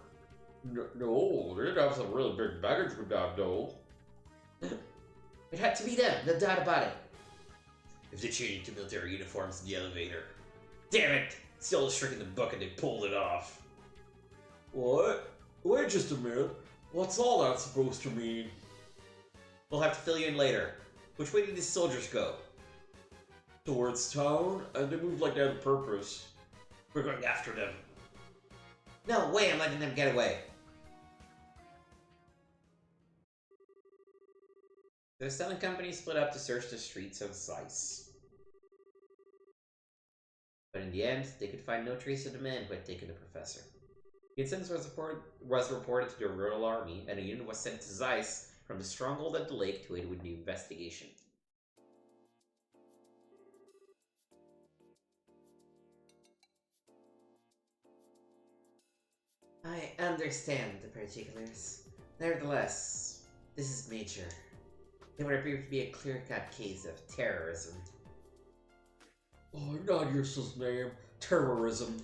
No, they didn't have some really big baggage with that, though. It had to be them, no doubt about it. If they changed to military uniforms in the elevator. Damn it! Still a shrink in the bucket, they pulled it off. What? Wait just a minute. What's all that supposed to mean? We'll have to fill you in later. Which way did these soldiers go? Towards town, and they moved like that on purpose. We're going after them. No way I'm letting them get away. The selling company split up to search the streets of Zeiss. But in the end, they could find no trace of the man who had taken the professor. The incident was reported to the Royal Army, and a unit was sent to Zeiss from the stronghold at the lake to aid with the investigation. I understand the particulars. Nevertheless, this is major. It would appear to be a clear-cut case of terrorism. Oh, not Ursa's name. Terrorism.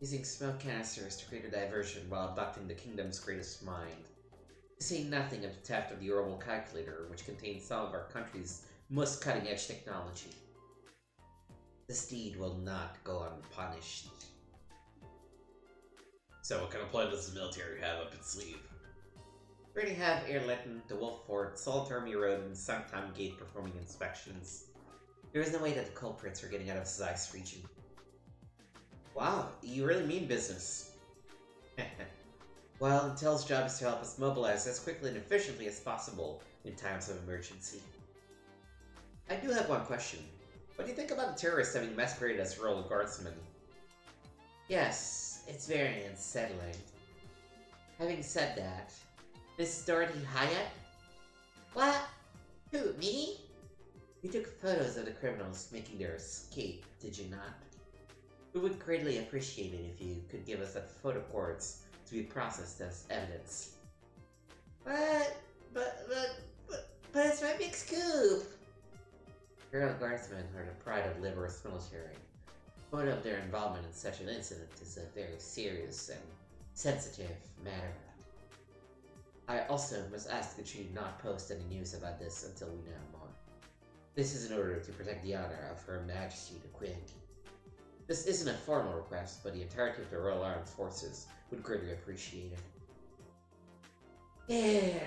Using smoke canisters to create a diversion while abducting the kingdom's greatest mind. To say nothing of the theft of the Orbital Calculator, which contains some of our country's most cutting-edge technology. This deed will not go unpunished. So what kind of plan does the military have up its sleeve? We already have Airletten, the Wolf Fort, Salt Army Road, and Sanctum Gate performing inspections. There is no way that the culprits are getting out of Zeiss region. Wow, you really mean business. Well, Intel's job is to help us mobilize as quickly and efficiently as possible in times of emergency. I do have one question. What do you think about the terrorists having masqueraded as Royal Guardsmen? Yes, it's very unsettling. Having said that, Miss Dorothy Hyatt? What? Who, me? You took photos of the criminals making their escape, did you not? We would greatly appreciate it if you could give us that photo cords to be processed as evidence. What? But it's my big scoop! Royal Guardsmen are the pride of Liberus military. A photo of their involvement in such an incident is a very serious and sensitive matter. I also must ask that you not post any news about this until we know more. This is in order to protect the honor of Her Majesty the Queen. This isn't a formal request, but the entirety of the Royal Armed Forces would greatly appreciate it. Yeah,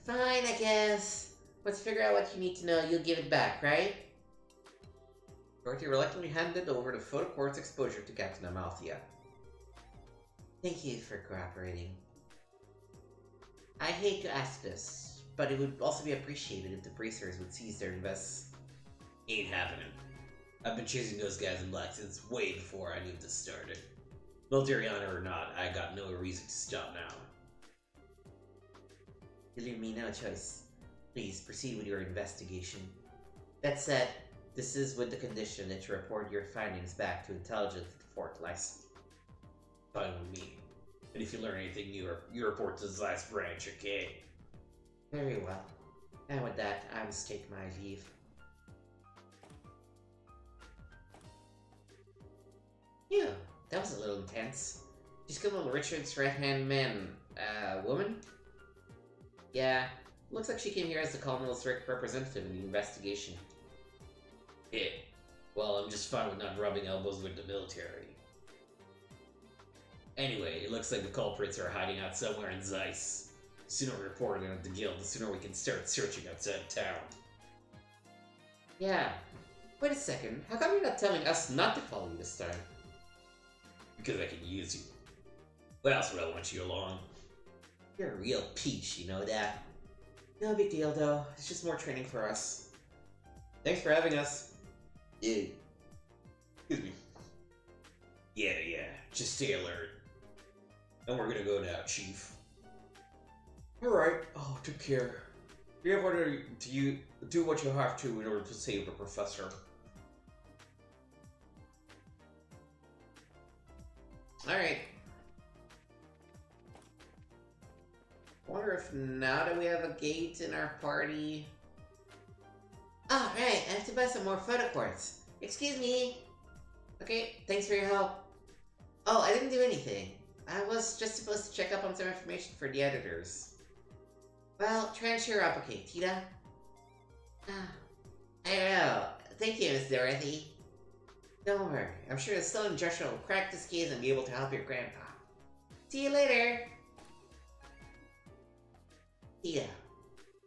fine, I guess. Let's figure out what you need to know, you'll give it back, right? Dorothy reluctantly handed over the photo quartz exposure to Captain Amalthea. Thank you for cooperating. I hate to ask this, but it would also be appreciated if the bracers would cease their invests. Ain't happening. I've been chasing those guys in black since way before any of this started. Military honor or not, I got no reason to stop now. You leave me no choice. Please proceed with your investigation. That said, this is with the condition that you report your findings back to intelligence at the fort license. Fine with me. And if you learn anything new, you report to the Zeiss branch, okay? Very well. And with that, I must take my leave. Phew, that was a little intense. She's Colonel Richard's right-hand man, woman? Yeah, looks like she came here as the Colonel's representative in the investigation. Yeah. Well, I'm just fine with not rubbing elbows with the military. Anyway, it looks like the culprits are hiding out somewhere in Zeiss. The sooner we report them at the guild, the sooner we can start searching outside of town. Yeah. Wait a second, how come you're not telling us not to follow you this time? Because I can use you. What else would I want you along? You're a real peach, you know that? No big deal, though. It's just more training for us. Thanks for having us. Yeah. Excuse me. Yeah. Just stay alert. And we're gonna go now, Chief. Alright. Oh, take care. Do you do what you have to in order to save the professor? Alright. I wonder if now that we have a gate in our party... Oh, right, I have to buy some more photo quartz. Excuse me. Okay, thanks for your help. Oh, I didn't do anything. I was just supposed to check up on some information for the editors. Well, try and cheer up, okay, Tita? I don't know. Thank you, Miss Dorothy. Don't worry. I'm sure the Stone Joshua will crack this case and be able to help your grandpa. See you later! Tita,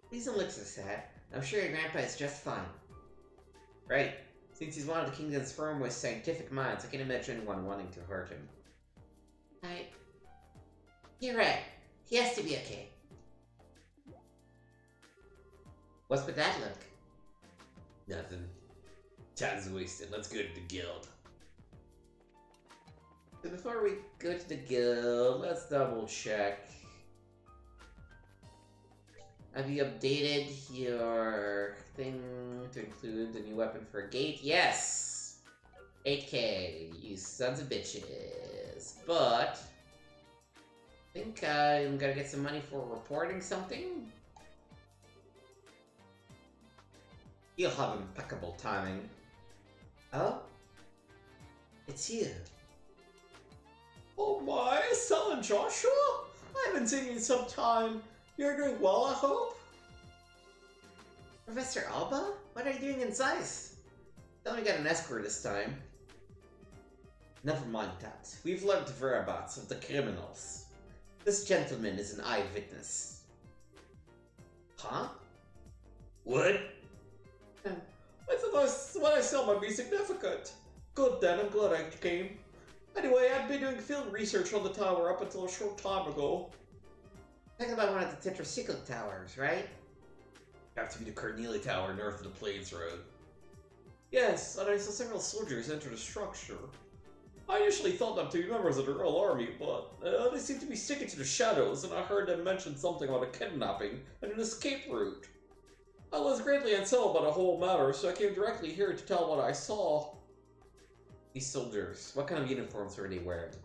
please don't look so sad. I'm sure your grandpa is just fine. Right. Since he's one of the kingdom's firmest scientific minds, I can't imagine anyone wanting to hurt him. You're right. He has to be okay. What's with that look? Nothing. Time's wasted. Let's go to the guild. So before we go to the guild, let's double check. Have you updated your thing to include the new weapon for a gate? Yes! 8K, you sons of bitches. But I think I'm gonna get some money for reporting something. You'll have impeccable timing. Oh? It's you. Oh my, Estelle and Joshua? I haven't seen you in some time. You're doing well, I hope? Professor Alba? What are you doing in Zeiss? Tell me you got an escort this time. Never mind that. We've learned the whereabouts of the criminals. This gentleman is an eyewitness. Huh? What? I thought what I saw might be significant. Good then, I'm glad I came. Anyway, I've been doing field research on the tower up until a short time ago. Talking about one of the Tetracyclic towers, right? Have to be the Cornelia Tower north of the Plains Road. Yes, and I saw several soldiers enter the structure. I initially thought them to be members of the Royal Army, but they seem to be sticking to the shadows, and I heard them mention something about a kidnapping and an escape route. I was greatly unsettled by the whole matter, so I came directly here to tell what I saw. These soldiers, what kind of uniforms were they wearing?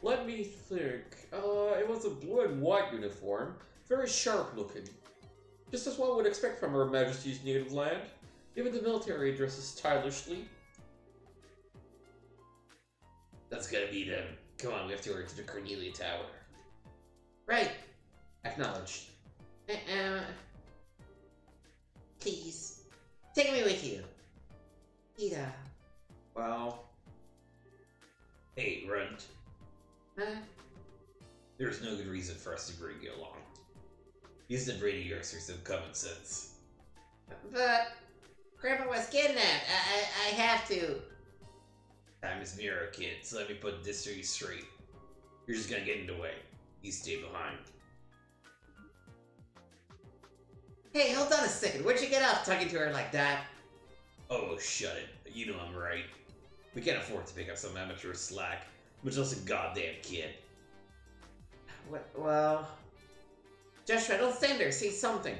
Let me think. It was a blue and white uniform, very sharp looking. Just as one would expect from Her Majesty's native land. Even the military dresses stylishly. That's gotta be them. Come on, we have to go to the Cornelia Tower. Right. Acknowledged. Please. Take me with you. Tita. Well. Hey, Runt. Huh? There's no good reason for us to bring you along. Use the Brady yours for some common sense. But Grandpa was kidnapped. I have to. Time is mirror, kid, so let me put this to you straight. You're just gonna get in the way. You stay behind. Hey, hold on a second. Where'd you get off talking to her like that? Oh, shut it. You know I'm right. We can't afford to pick up some amateur slack, but just a goddamn kid. Well... Joshua, don't stand there. Say something.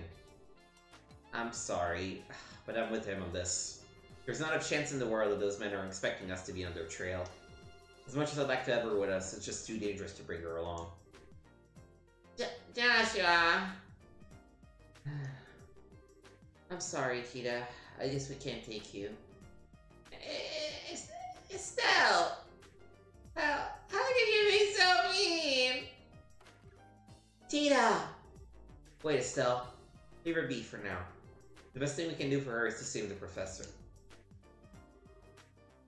I'm sorry, but I'm with him on this. There's not a chance in the world that those men are expecting us to be on their trail. As much as I'd like to have her with us, it's just too dangerous to bring her along. Joshua! I'm sorry, Tita. I guess we can't take you. Estelle! How can you be so mean? Tita! Wait, Estelle. Leave her be for now. The best thing we can do for her is to save the professor.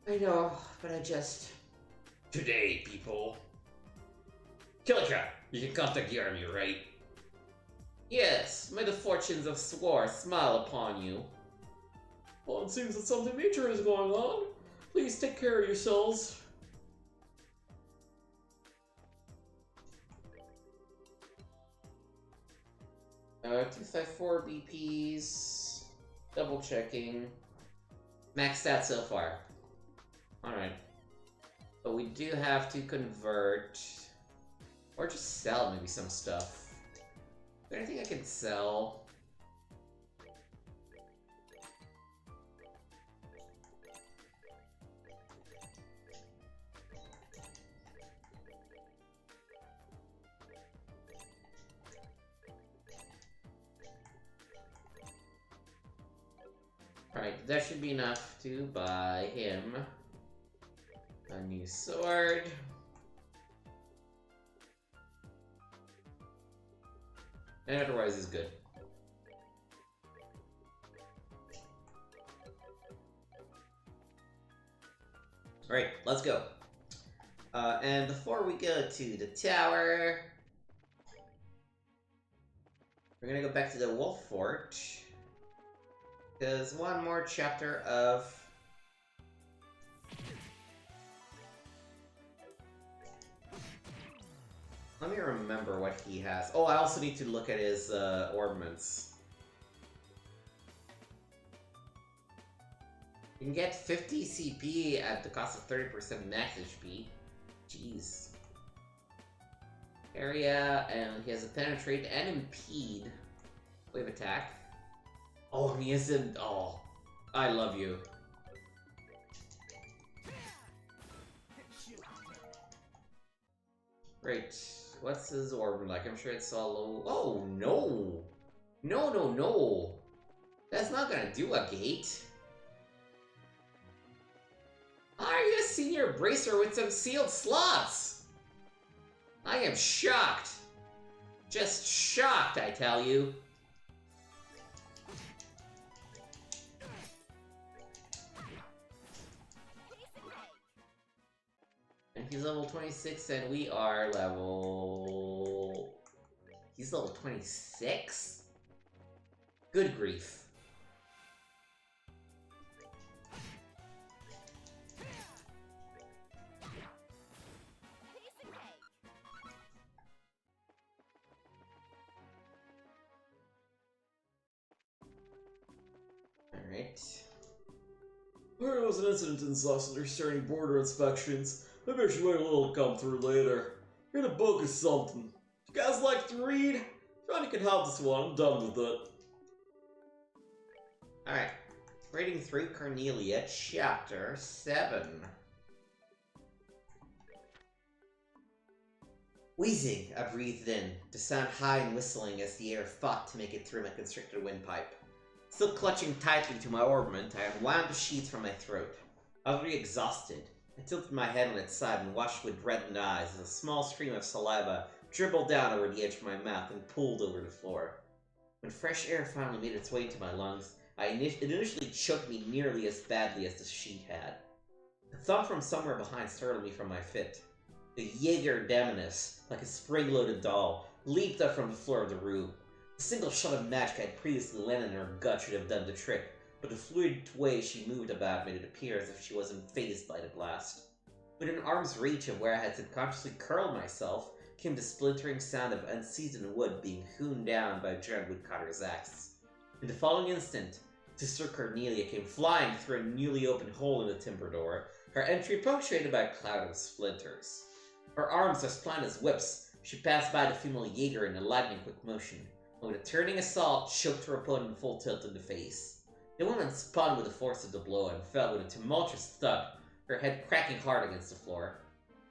I know, but I just... Today, people. Kilika, you can contact the army, right? Yes, may the fortunes of Swar smile upon you. Well, it seems that something major is going on. Please take care of yourselves. 254 BPs. Double checking. Maxed out so far. Alright. But we do have to convert. Or just sell maybe some stuff. Is there anything I can sell? Alright, that should be enough to buy him a new sword. And otherwise is good. Alright, let's go. And before we go to the tower, we're gonna go back to the Wolf Fort. Because one more chapter of... Let me remember what he has. Oh, I also need to look at his ornaments. You can get 50 CP at the cost of 30% max HP. Jeez. Area, and he has a penetrate and impede. Wave attack. Oh, and he isn't. Oh, I love you. Great. What's his orb like? I'm sure it's all low. Oh, no! No, no, no! That's not gonna do a gate. Are you a senior bracer with some sealed slots? I am shocked. Just shocked, I tell you. And he's level 26, and we are level... He's level 26? Good grief. Alright. There was an incident in Sossenger starting border inspections. I bet you wait a little to come through later. Here the book is something. You guys like to read? Johnny can help this one. I'm done with it. Alright. Reading through Cornelia, Chapter 7. Wheezing, I breathed in, to sound high and whistling as the air fought to make it through my constricted windpipe. Still clutching tightly to my ornament, I unwound the sheath from my throat. I was already exhausted. I tilted my head on its side and watched with reddened eyes as a small stream of saliva dribbled down over the edge of my mouth and pooled over the floor. When fresh air finally made its way into my lungs, it initially choked me nearly as badly as the sheet had. A thump from somewhere behind startled me from my fit. The Jaeger Demoness, like a spring-loaded doll, leaped up from the floor of the room. A single shot of magic I had previously landed in her gut should have done the trick, but the fluid way she moved about made it appear as if she wasn't fazed by the blast. Within arm's reach of where I had subconsciously curled myself came the splintering sound of unseasoned wood being hewn down by a giant woodcutter's axe. In the following instant, Sister Cornelia came flying through a newly opened hole in the timber door, her entry punctuated by a cloud of splinters. Her arms as pliant as whips, she passed by the female Jaeger in a lightning-quick motion, and with a turning assault, choked her opponent full tilt in the face. The woman spun with the force of the blow and fell with a tumultuous thud, her head cracking hard against the floor.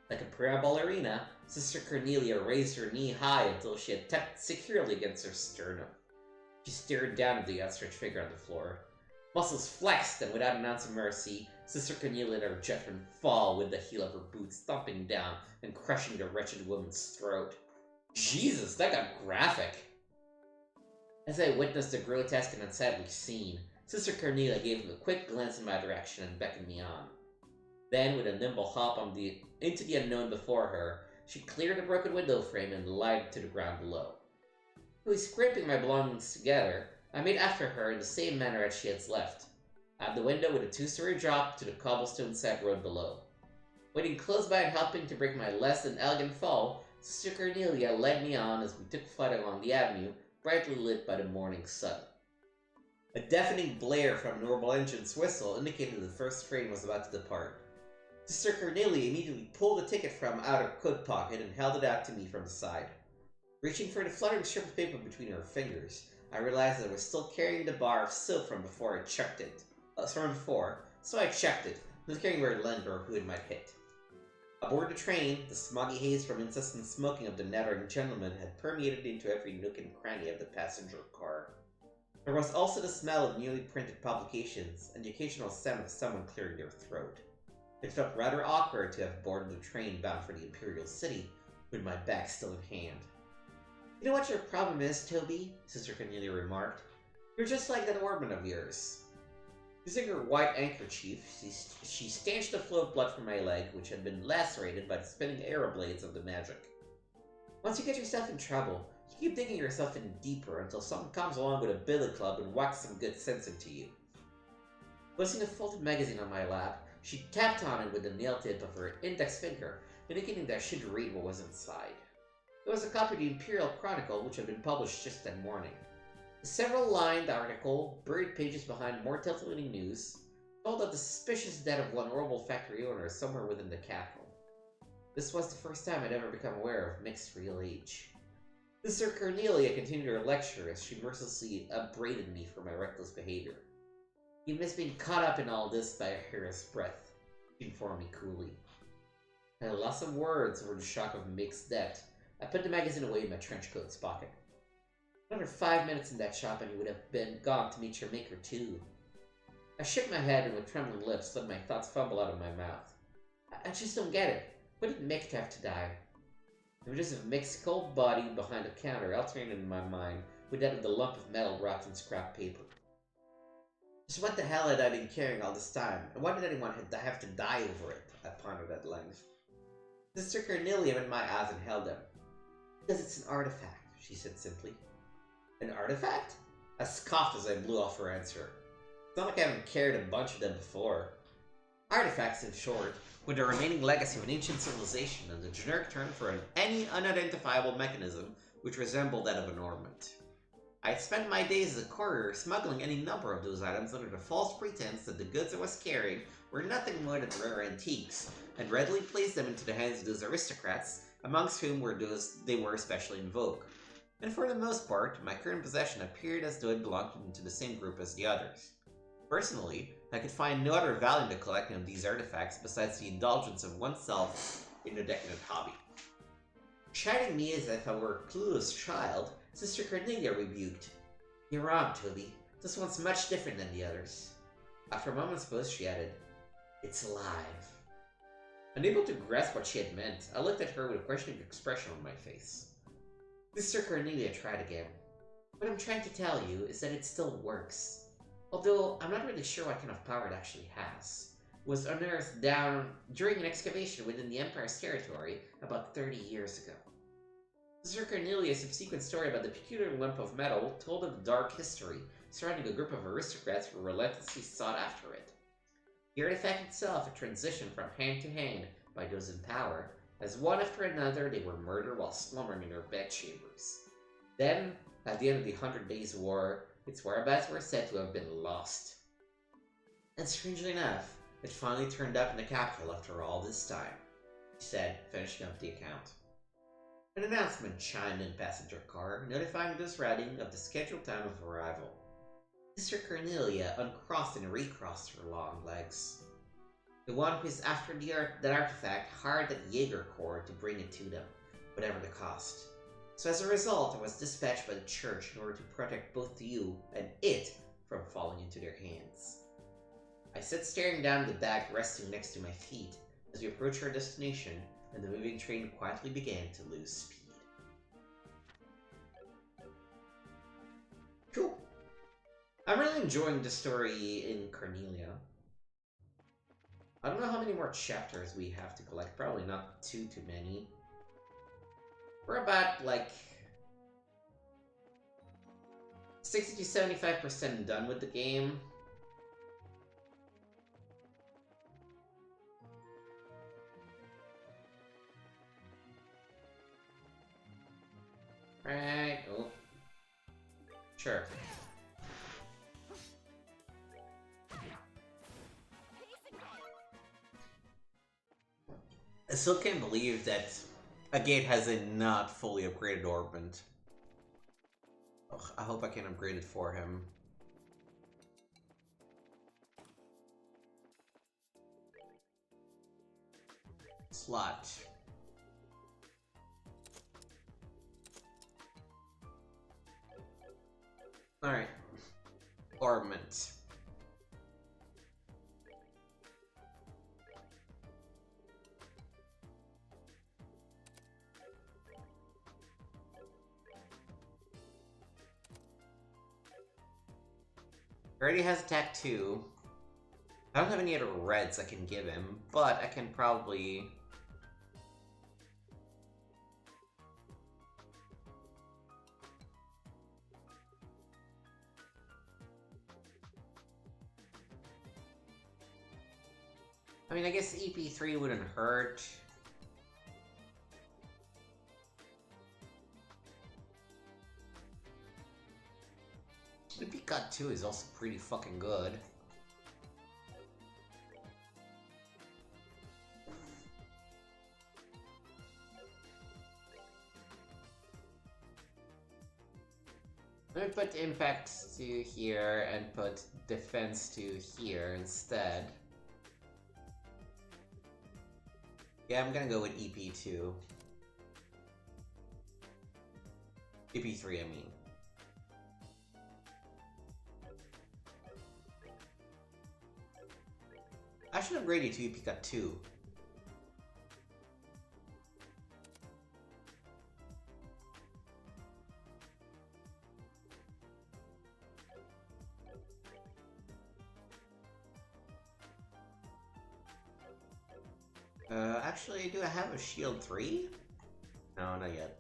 Like a prima ballerina, Sister Cornelia raised her knee high until she had tapped securely against her sternum. She stared down at the outstretched figure on the floor. Muscles flexed, and without an ounce of mercy, Sister Cornelia let her judgment fall with the heel of her boots thumping down and crushing the wretched woman's throat. Jesus, that got graphic! As I witnessed the grotesque and unsightly scene, Sister Cornelia gave him a quick glance in my direction and beckoned me on. Then, with a nimble hop into the unknown before her, she cleared the broken window frame and lighted to the ground below. Quickly scraping my belongings together, I made after her in the same manner as she had left, out the window with a two-story drop to the cobblestone side road below. Waiting close by and helping to break my less than elegant fall, Sister Cornelia led me on as we took flight along the avenue, brightly lit by the morning sun. A deafening blare from an orbital engine's whistle indicated the first train was about to depart. Sister Cornelia immediately pulled a ticket from out her coat pocket and held it out to me from the side. Reaching for the fluttering strip of paper between her fingers, I realized that I was still carrying the bar of soap from before I checked it. So I checked it, not caring where it landed or who it might hit. Aboard the train, the smoggy haze from incessant smoking of the nattering gentleman had permeated into every nook and cranny of the passenger car. There was also the smell of newly printed publications and the occasional sound of someone clearing their throat. It felt rather awkward to have boarded the train bound for the Imperial City, with my bag still in hand. "You know what your problem is, Toby?" Sister Cornelia remarked. "You're just like that Orban of yours." Using her white handkerchief, she stanched the flow of blood from my leg, which had been lacerated by the spinning arrow blades of the magic. "Once you get yourself in trouble, you keep digging yourself in deeper until someone comes along with a billy club and whacks some good sense into you." Placing a folded magazine on my lap, she tapped on it with the nail tip of her index finger, indicating that I should read what was inside. It was a copy of the Imperial Chronicle, which had been published just that morning. The several-lined article, buried pages behind more titillating news, told of the suspicious death of one horrible factory owner somewhere within the capital. This was the first time I'd ever become aware of mixed real age. Sister Cornelia continued her lecture as she mercilessly upbraided me for my reckless behavior. "You miss being caught up in all this by a hair's breadth," she informed me coolly. I lost some words over the shock of Mick's death. I put the magazine away in my trench coat's pocket. Another 5 minutes in that shop and you would have been gone to meet your maker too. I shook my head and with trembling lips let my thoughts fumble out of my mouth. I just don't get it. Why did Mick have to die? Images of Mick's cold body behind the counter alternated in my mind with that of the lump of metal wrapped in scrap paper. Just what the hell had I been carrying all this time, and why did anyone have to die over it? I pondered at length. Sister Cornelia met my eyes and held them. "Because it's an artifact," she said simply. "An artifact?" I scoffed as I blew off her answer. It's not like I haven't carried a bunch of them before. Artifacts, in short, were the remaining legacy of an ancient civilization and the generic term for any unidentifiable mechanism which resembled that of an ornament. I had spent my days as a courier smuggling any number of those items under the false pretense that the goods I was carrying were nothing more than rare antiques, and readily placed them into the hands of those aristocrats, amongst whom they were especially in vogue. And for the most part, my current possession appeared as though it belonged to the same group as the others. Personally, I could find no other value in the collecting of these artifacts besides the indulgence of oneself in a decadent hobby. Chiding me as if I were a clueless child, Sister Cornelia rebuked. "You're wrong, Toby. This one's much different than the others." After a moment's pause, she added, "It's alive." Unable to grasp what she had meant, I looked at her with a questioning expression on my face. Sister Cornelia tried again. "What I'm trying to tell you is that it still works. Although I'm not really sure what kind of power it actually has. It was unearthed down during an excavation within the Empire's territory about 30 years ago." Sister Cornelia's subsequent story about the peculiar lump of metal told of the dark history surrounding a group of aristocrats who relentlessly sought after it. The artifact itself had transitioned from hand to hand by those in power, as one after another they were murdered while slumbering in their bedchambers. Then, at the end of the 100 Days' War, its whereabouts were said to have been lost. And strangely enough, it finally turned up in the capital after all this time, she said, finishing up the account. An announcement chimed in the passenger car, notifying those riding of the scheduled time of arrival. Sister Cornelia uncrossed and recrossed her long legs. The one who is after that artifact hired that Jaeger Corps to bring it to them, whatever the cost. So as a result, I was dispatched by the church in order to protect both you and it from falling into their hands. I sat staring down at the bag resting next to my feet as we approached our destination, and the moving train quietly began to lose speed. Cool. I'm really enjoying the story in Cornelia. I don't know how many more chapters we have to collect. Probably not too many. We're about, like, 60 to 75% done with the game. Right. Oh. Sure. I still can't believe that a gate has a not fully upgraded orbment. Ugh, I hope I can upgrade it for him. Slot. Alright. Orbment. Already has attack 2. I don't have any other reds I can give him, but I can probably... I mean, I guess EP3 wouldn't hurt. EP Cut 2 is also pretty fucking good. Let me put impact to here and put defense to here instead. Yeah, I'm gonna go with EP2. EP3, I mean. I should upgrade you to EP Cut 2. Actually, do I have a shield 3? No, not yet.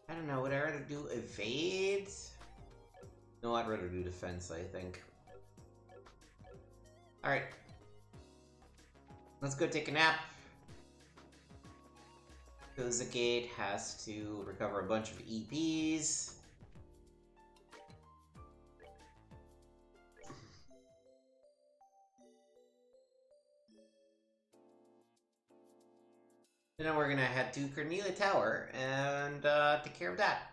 I don't know, would I rather do evade? No, I'd rather do defense, I think. Alright. Let's go take a nap. Because the gate has to recover a bunch of EPs. And then we're gonna head to Cornelia Tower and take care of that.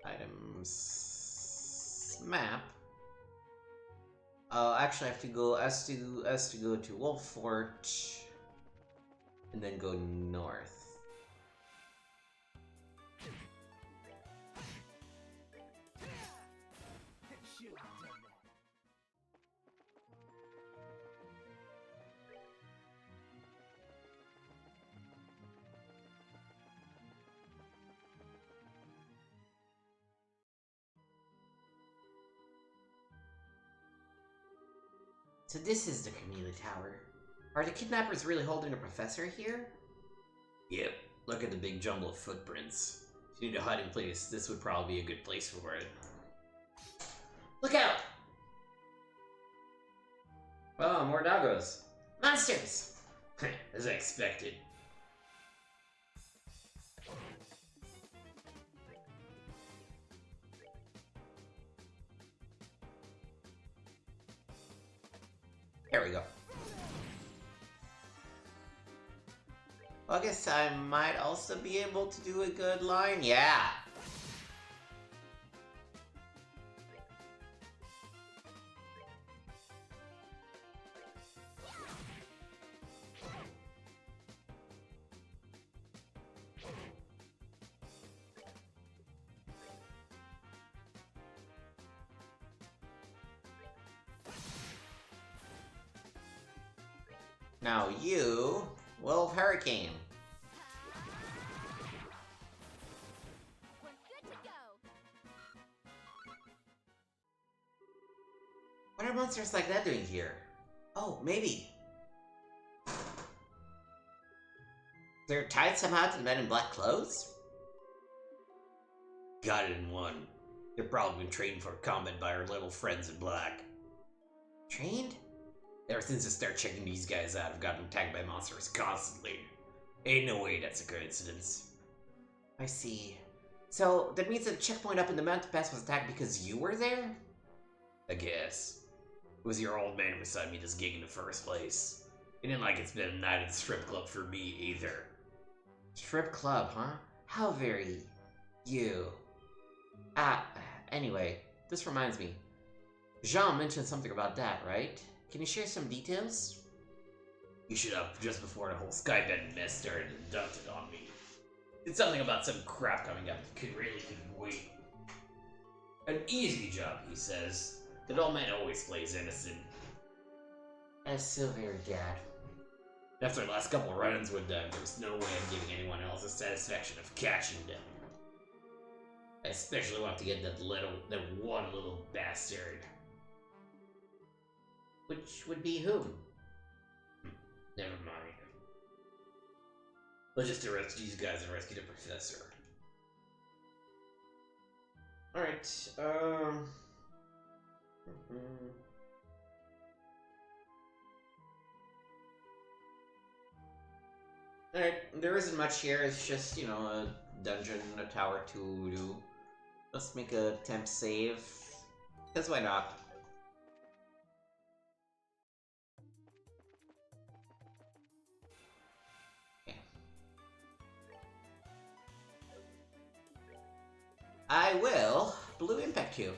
Items map. Actually, I have to go to go to Wolffort and then go north. So this is the Cornelia Tower. Are the kidnappers really holding a professor here? Yep, look at the big jumble of footprints. If you need a hiding place, this would probably be a good place for it. Look out! Oh, more doggos. Monsters! As I expected. There we go. Well, I guess I might also be able to do a good line. Yeah! Now you will Hurricane. We're good to go. What are monsters like that doing here? Oh, maybe. They're tied somehow to the men in black clothes? Got it in one. They're probably been trained for combat by our little friends in black. Trained? Ever since I started checking these guys out, I've gotten attacked by monsters constantly. Ain't no way that's a coincidence. I see. So, that means that the checkpoint up in the mountain pass was attacked because you were there? I guess. It was your old man who assigned me this gig in the first place. It ain't like it's been a night at the strip club for me either. Strip club, huh? How very... you. Anyway, this reminds me. Jean mentioned something about that, right? Can you share some details? You showed up just before the whole Skybend mess started and dumped it on me. It's something about some crap coming up that couldn't wait. An easy job, he says. That old man always plays innocent. That's so very bad. After the last couple of run-ins with them, there was no way I'm giving anyone else the satisfaction of catching them. I especially want to get that one little bastard. Which would be whom? Never mind. Let's just arrest these guys and rescue the professor. Alright, Alright, there isn't much here, it's just, you know, a dungeon, a tower to do. Let's make a temp save. Because why not? I will Blue Impact you.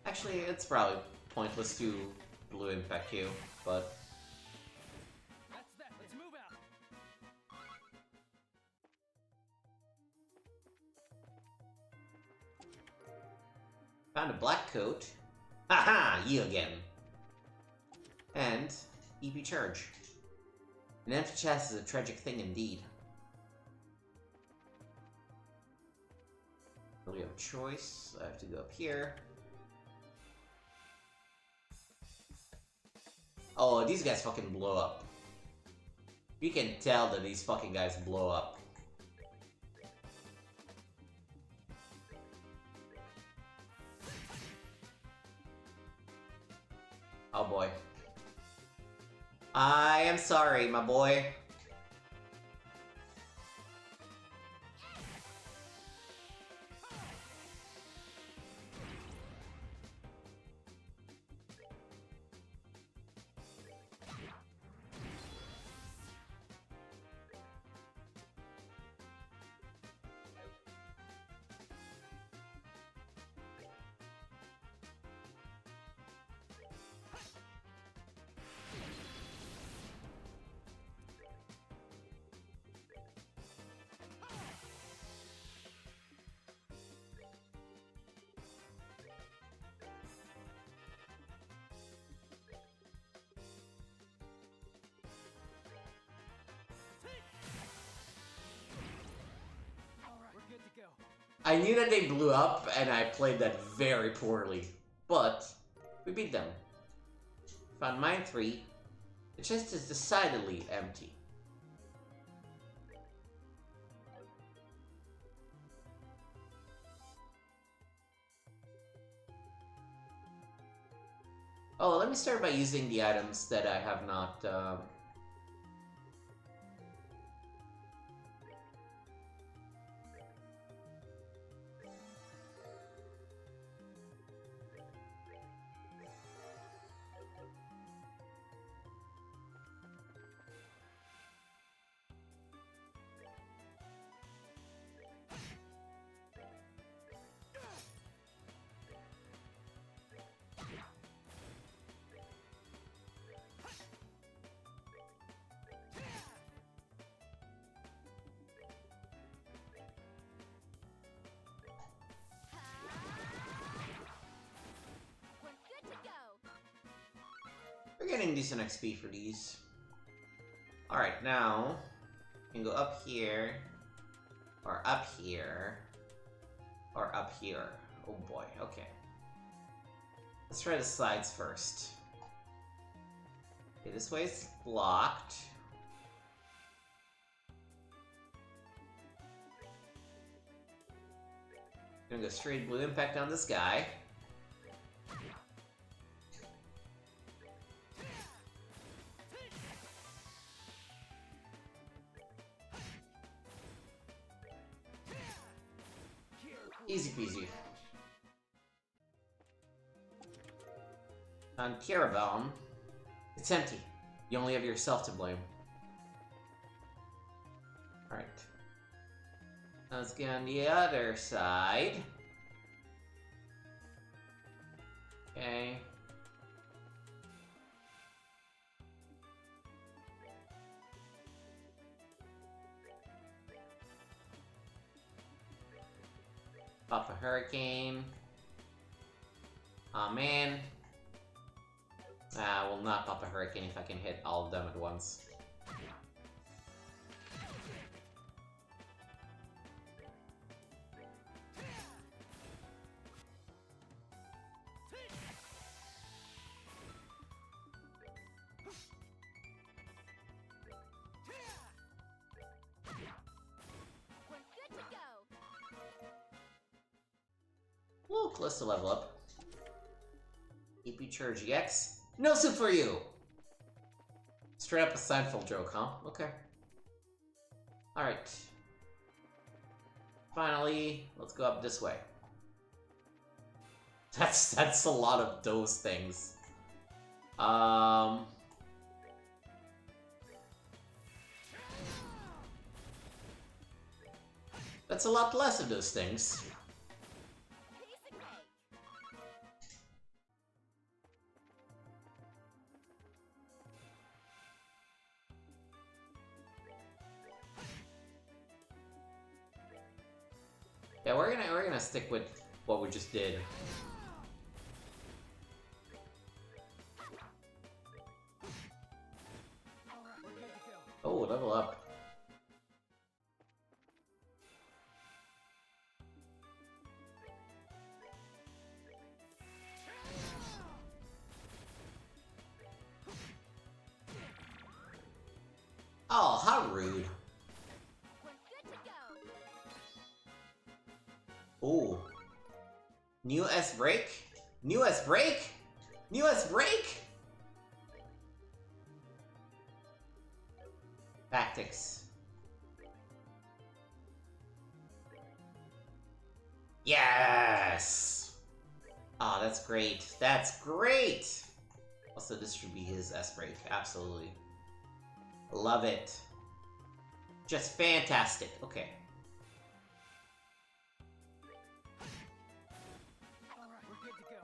Actually, it's probably pointless to Blue Impact you, but... That's that. Let's move out. Found a black coat. Haha, you again. And EP charge. An empty chest is a tragic thing indeed. We have a choice. I have to go up here. Oh, these guys fucking blow up. You can tell that these fucking guys blow up. Oh boy. I am sorry, my boy. We're good to go. I knew that they blew up, and I played that very poorly. But, we beat them. Found mine 3. The chest is decidedly empty. Oh, let me start by using the items that I have not, We're good to go. We're getting decent XP for these. Alright, now you can go up here, or up here, or up here. Oh boy, okay. Let's try the slides first. Okay, this way is blocked. Gonna go straight Blue Impact on this guy. Easy peasy. On Kirabelm, it's empty. You only have yourself to blame. Alright. Let's get on the other side. Okay. Pop a hurricane. Aw, man. I will not pop a hurricane if I can hit all of them at once. We're good to go. Ooh, close to level up. EP Charge EX. No soup for you! Straight up a Seinfeld joke, huh? Okay. Alright. Finally, let's go up this way. That's a lot of those things. That's a lot less of those things. Piece of cake. Yeah, we're gonna stick with what we just did. Alright, we're good to go. Oh, level up. Oh, how rude. We're good to go. Ooh. New S break? New S break? New S break? Tactics. Yes! Ah, that's great. That's great! Also, this should be his S break. Absolutely. Love it. Just fantastic. Okay. Alright, we're good to go.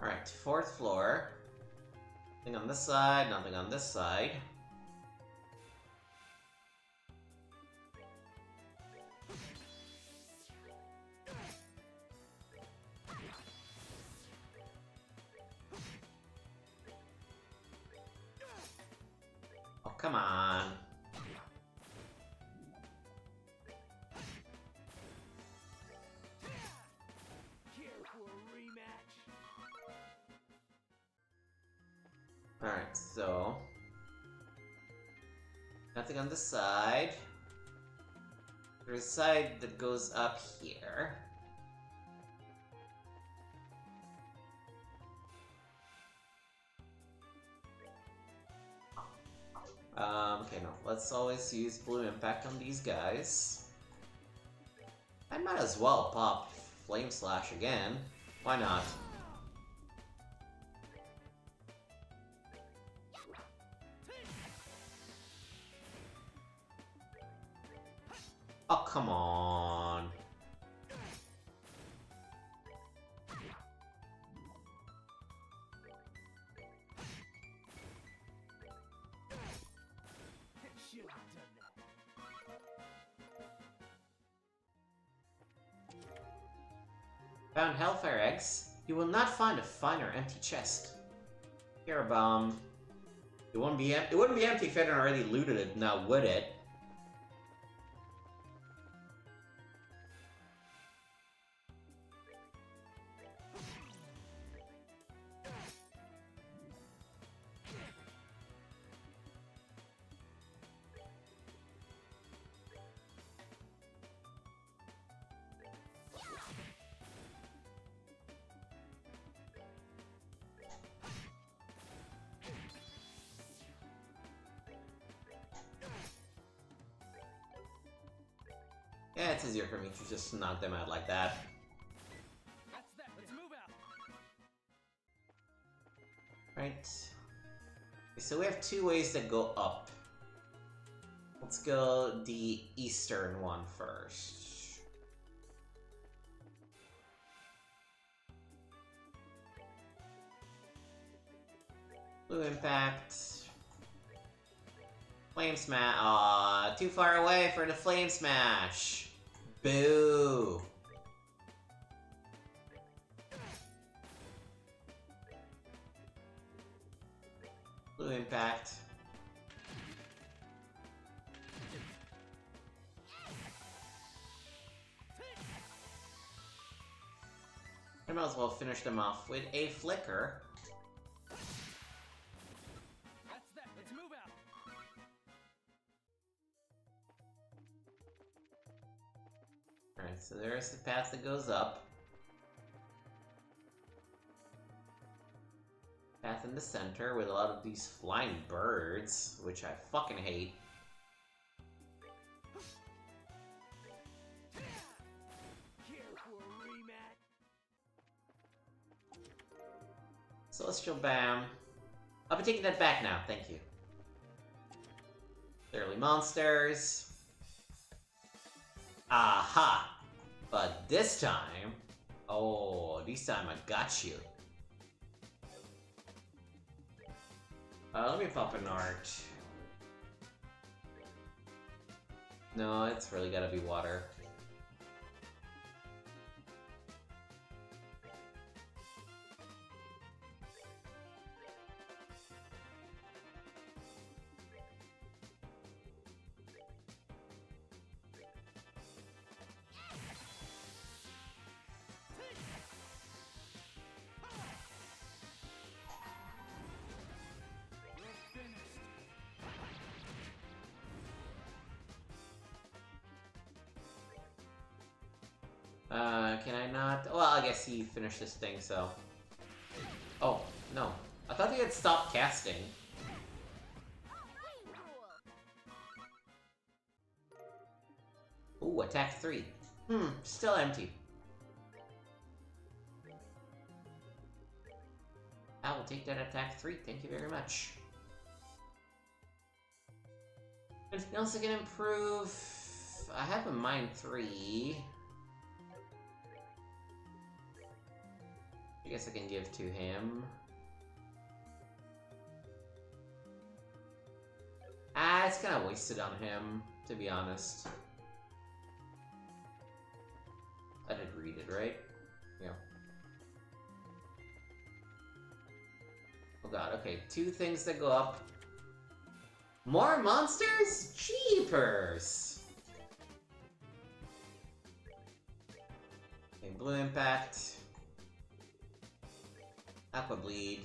Alright, 4th floor. Nothing on this side, nothing on this side. Oh, come on. Here for a rematch. Alright, so... Nothing on this side. There's a side that goes up here. Okay, no. Let's always use Blue Impact on these guys. I might as well pop Flame Slash again. Why not? Oh, come on. Should have done that. Found Hellfire Eggs. You will not find a finer empty chest. Here, a bomb. It wouldn't be empty if it hadn't already looted it, now would it? Yeah, it's easier for me to just knock them out like that. That's that. Let's move out. Right. Okay, so we have two ways that go up. Let's go the eastern one first. Blue Impact. Flame Smash. Aw, too far away for the Flame Smash. Boo. Blue Impact. I might as well finish them off with a Flicker. That's that. Let's move out. Alright, so there's the path that goes up. Path in the center with a lot of these flying birds, which I fucking hate. Here for a rematch. Celestial Bam. I'll be taking that back now, thank you. Early monsters. Aha! But this time... Oh, this time I got you. Let me pop an art. No, it's really gotta be water. We're finished. Can I not? Well, I guess he finished this thing, so... Oh, no. I thought he had stopped casting. Rain Rule. Ooh, attack 3. Still empty. I will take that attack 3, thank you very much. Anything else I can improve? I have a Mind 3. I guess I can give to him. Ah, it's kind of wasted on him, to be honest. I did read it, right? Yeah. Oh god, okay. 2 things that go up. More monsters? Jeepers! Okay, Blue Impact. Aqua Bleed.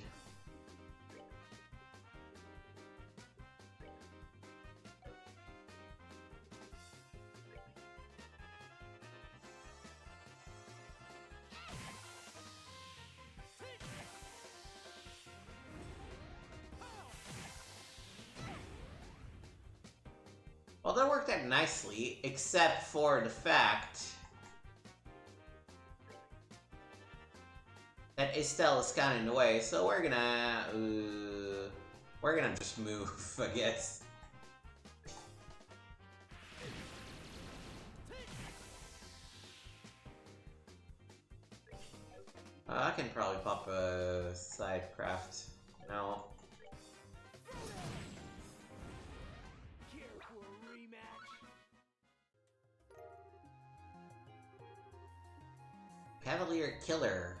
Well, that worked out nicely, except for the fact that Estelle is kind of in the way, so we're gonna just move, I guess. I can probably pop a side craft. No. Here for a rematch. Cavalier Killer.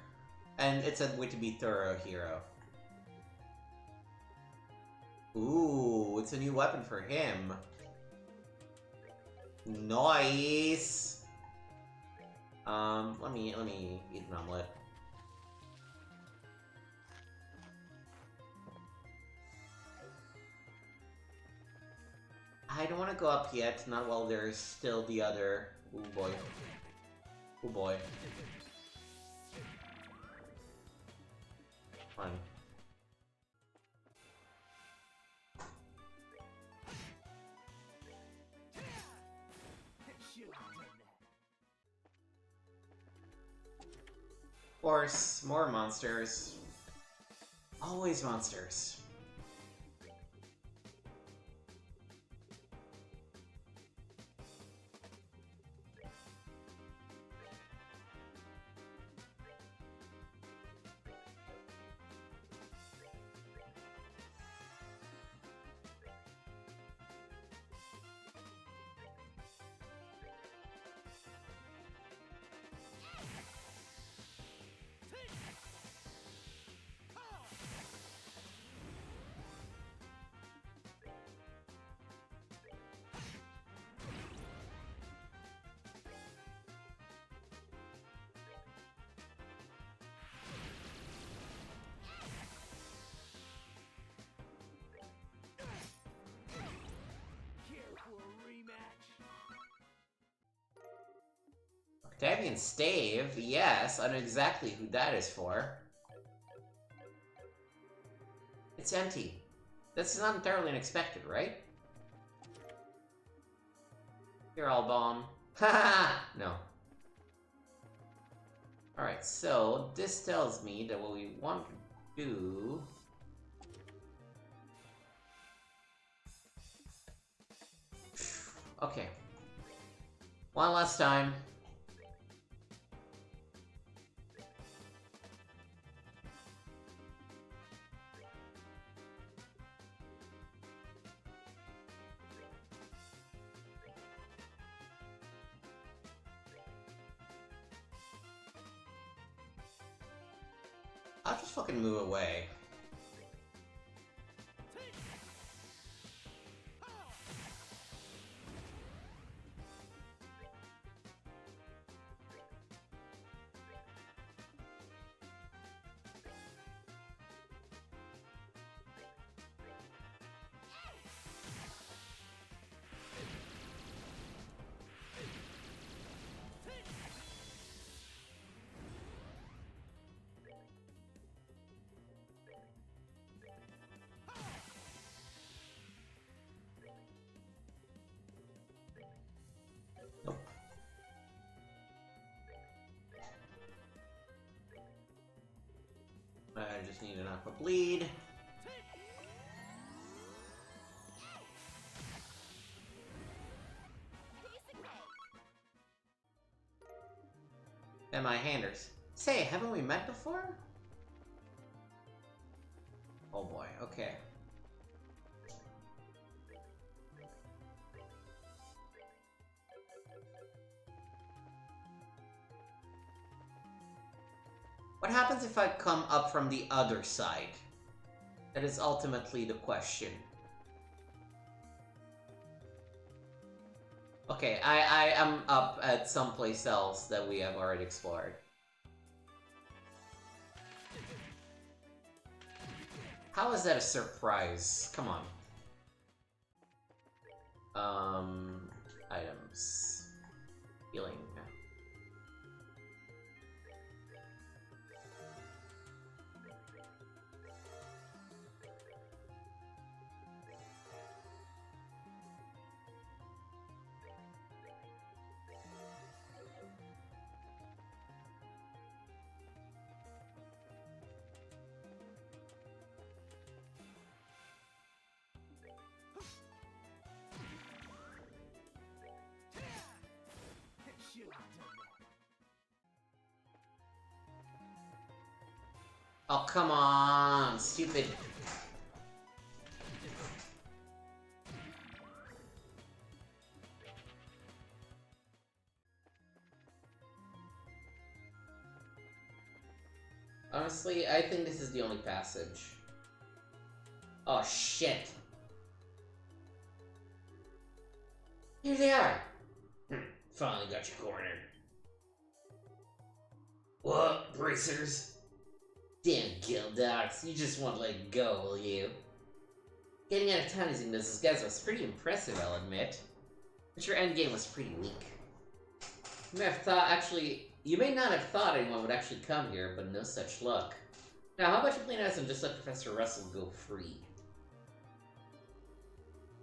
And it's a way to be thorough hero. Ooh, it's a new weapon for him. Nice. Let me eat an omelet. I don't want to go up yet, not while there's still the other. Ooh boy. Ooh boy. Fun. Should have done that. course, more monsters. Always monsters. Care for a rematch? Octavian Stave, yes, I know exactly who that is for. It's empty. That's not entirely unexpected, right? You're all bomb. Haha! No. Alright, so this tells me that what we want to do... Okay. One last time. I'll just fucking move away. Nope. I just need an aqua bleed. And my handers. Say, haven't we met before? Oh boy, okay. What happens if I come up from the other side? That is ultimately the question. Okay, I am up at someplace else that we have already explored. How is that a surprise? Come on. Items. Healing. Should have done that. Oh, come on, stupid. Honestly, I think this is the only passage. Oh, shit. Here they are. Finally got you cornered. What, bracers? Damn Gildox, you just won't let go, will you? Getting out of town using those guys was pretty impressive, I'll admit. But your endgame was pretty weak. You may have thought, you may not have thought anyone would actually come here, but no such luck. Now, how about you play nice and just let Professor Russell go free?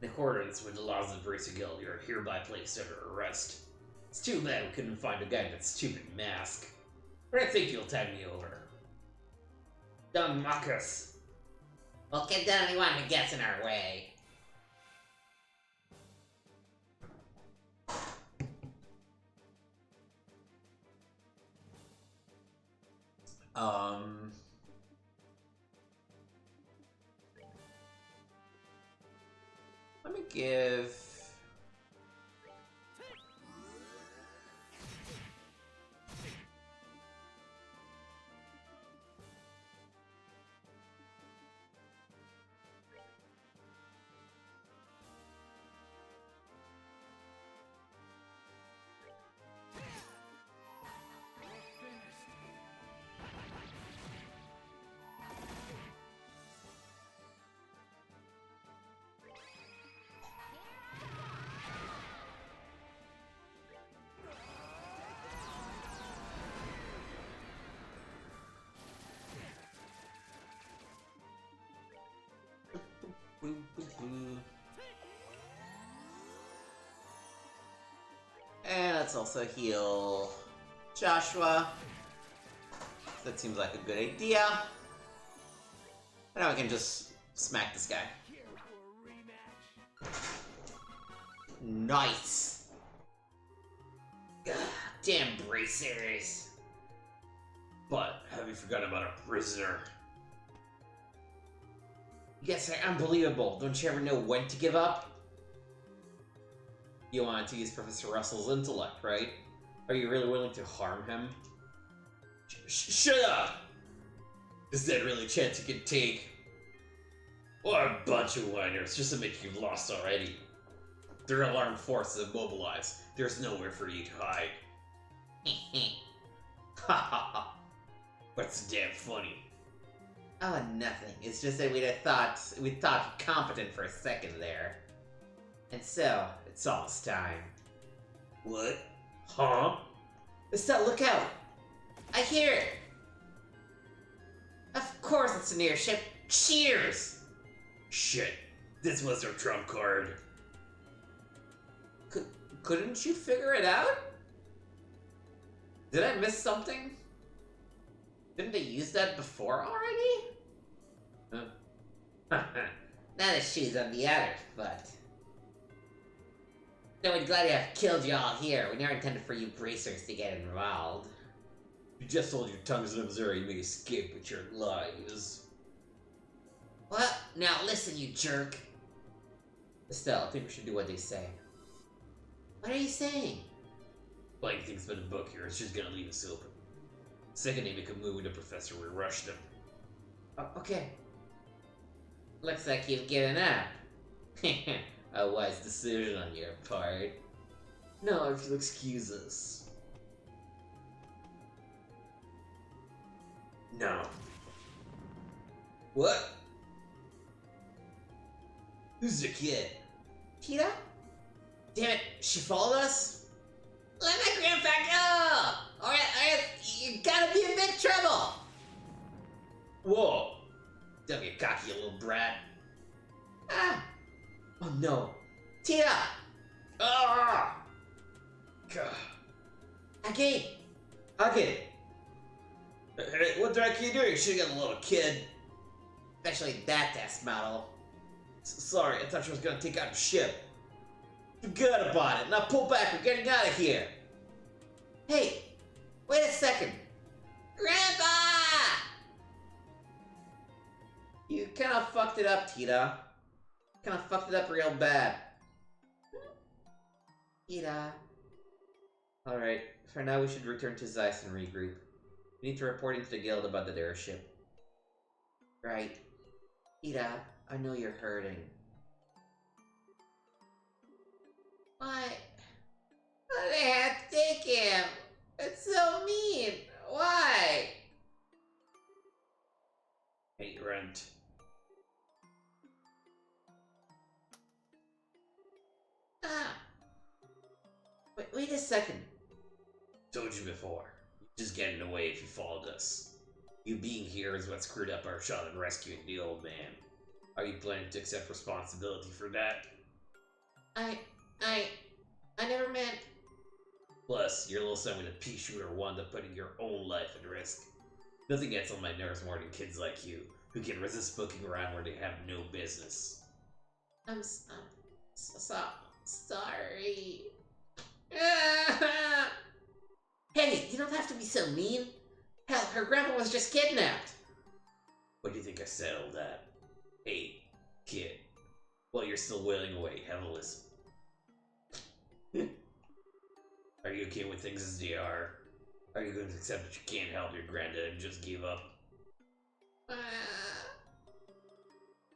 In accordance with the laws of the Bracer Guild, you are hereby placed under arrest. It's too bad we couldn't find a guy in that stupid mask. But I think you'll tide me over. Don't mock us. We'll get down anyone who gets in our way. Let me give... And let's also heal Joshua. That seems like a good idea. And now we can just smack this guy. Care for a rematch? Nice! Ugh, damn bracers! But have you forgotten about a prisoner? You guys are unbelievable. Don't you ever know when to give up? You wanted to use Professor Russell's intellect, right? Are you really willing to harm him? Shut up! Is that really a chance you can take? Or a bunch of whiners just to make you lost already? Their alarm forces immobilized. There's nowhere for you to hide. Ha ha ha! What's damn funny? Oh, nothing. It's just that we thought competent for a second there. And so, it's almost time. What? Huh? Estelle, look out! I hear it! Of course it's an airship. Cheers! Shit. This was our trump card. Couldn't you figure it out? Did I miss something? Didn't they use that before already? Huh. Now the shoe's on the other foot. No, we're glad to have killed you all here. We never intended for you bracers to get involved. You just hold your tongues in Missouri and may escape with your lies. Well, now listen, you jerk. Estelle, I think we should do what they say. What are you saying? Playing things by the book here is just gonna leave us open. Second they make a move with the professor, we rush them. Oh, okay. Looks like you've given up. A wise decision on your part. No, if you'll excuse us. No. What? Who's the kid? Tita? Damn it, she followed us? Let my grandpa go! Or you're gonna be in big trouble! Whoa! Don't get cocky, you little brat. Ah! Oh no. Tita! Ah! God. Again! Okay. Hey, what the heck are you doing? You should've got a little kid. Especially that test model. Sorry, I thought you was gonna take out the ship. Forget about it. Now pull back, we're getting out of here. Hey, wait a second. Grandpa! You kinda fucked it up, Tita. Kinda fucked it up real bad. Tita. Alright, for now we should return to Zeiss and regroup. We need to report into the guild about that airship. Right. Tita, I know you're hurting. Why? Why they have to take him? It's so mean. Why? Hey, Rent. Ah. Wait a second. Told you before. You're just getting away if you followed us. You being here is what screwed up our shot at rescuing the old man. Are you planning to accept responsibility for that? I never meant... Plus, your little son with a pea shooter wound up putting your own life at risk. Nothing gets on my nerves more than kids like you, who can resist poking around where they have no business. I'm so sorry. Hey, you don't have to be so mean. Hell, her grandpa was just kidnapped. What do you think I said all that? Hey, kid. While you're still wailing away, have a listen. Are you okay with things as they are? Are you going to accept that you can't help your granddad and just give up?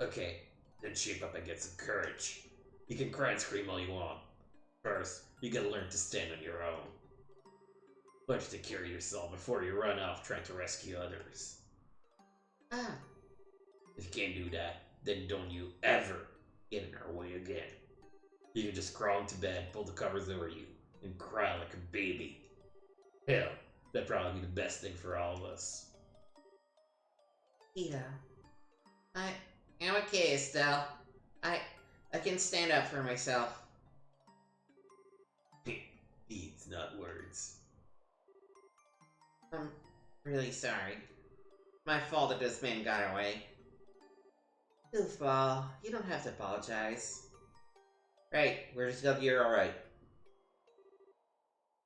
Okay, then shape up and get some courage. You can cry and scream all you want. First, you gotta learn to stand on your own. Learn to take care of yourself before you run off trying to rescue others. If you can't do that, then don't you ever get in our way again. You can just crawl into bed, pull the covers over you, and cry like a baby. Hell, that'd probably be the best thing for all of us. Yeah. I'm okay, Estelle. I can stand up for myself. Deeds, not words. I'm really sorry. My fault that this man got away. Goofball, you don't have to apologize. Right, we're just gonna be alright.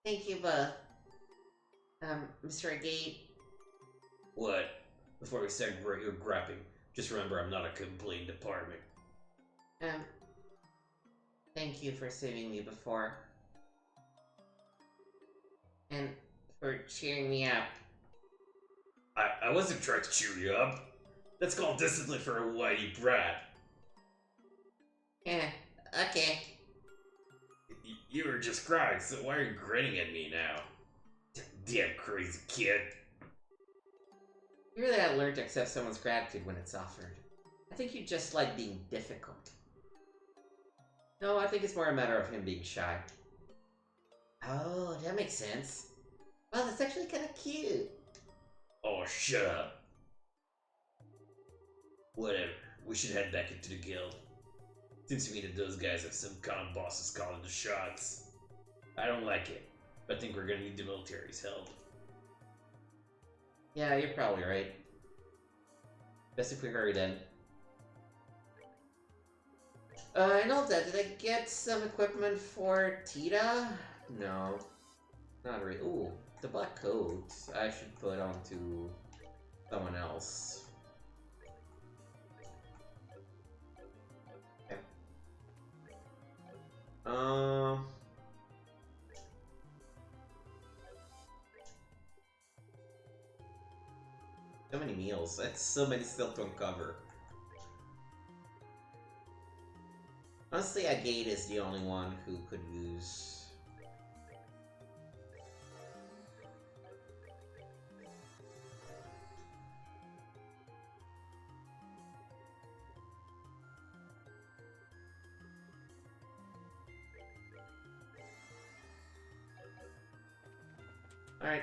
Thank you both. Mr. Agate. What? Before we start grappling, just remember I'm not a complete department. Thank you for saving me before. And for cheering me up. I wasn't trying to cheer you up. That's called discipline for a whitey brat. Yeah, okay. You were just crying, so why are you grinning at me now? Damn crazy kid. You really gotta learn to accept someone's gratitude when it's offered. I think you just like being difficult. No, I think it's more a matter of him being shy. Oh, that makes sense. Wow, that's actually kind of cute. Oh, shut up. Whatever, we should head back into the guild. Seems to me that those guys have some con bosses calling the shots. I don't like it, but I think we're gonna need the military's help. Yeah, you're probably right. Best if we hurry then. I know that. Did I get some equipment for Tita? No. Not really. Ooh, the black coat. I should put onto someone else. Okay. So many meals. That's so many still to uncover. Honestly, Agate is the only one who could use... Alright.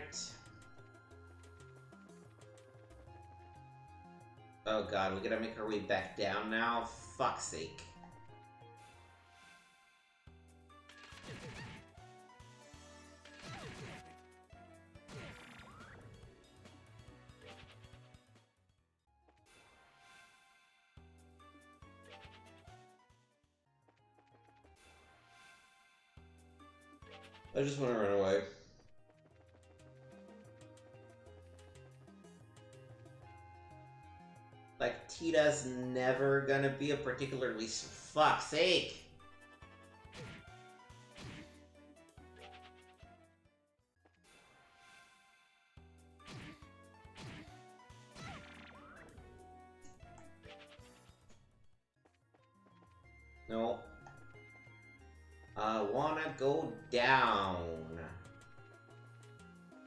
Oh god, we gotta make our way back down now? Fuck's sake. I just want to run away. Like, Tita's never gonna be a particularly... Fuck's sake! No. I wanna go down.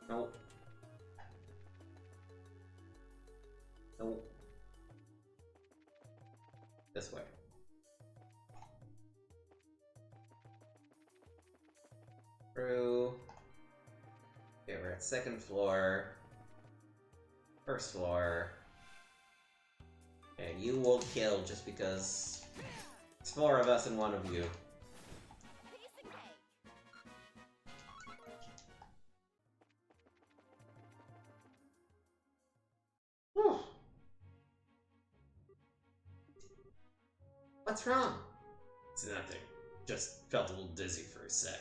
Nope. Nope. This way. Through. Okay, we're at second floor. First floor. And you will kill just because it's 4 of us and 1 of you. Piece of cake. What's wrong? It's nothing. Just felt a little dizzy for a sec.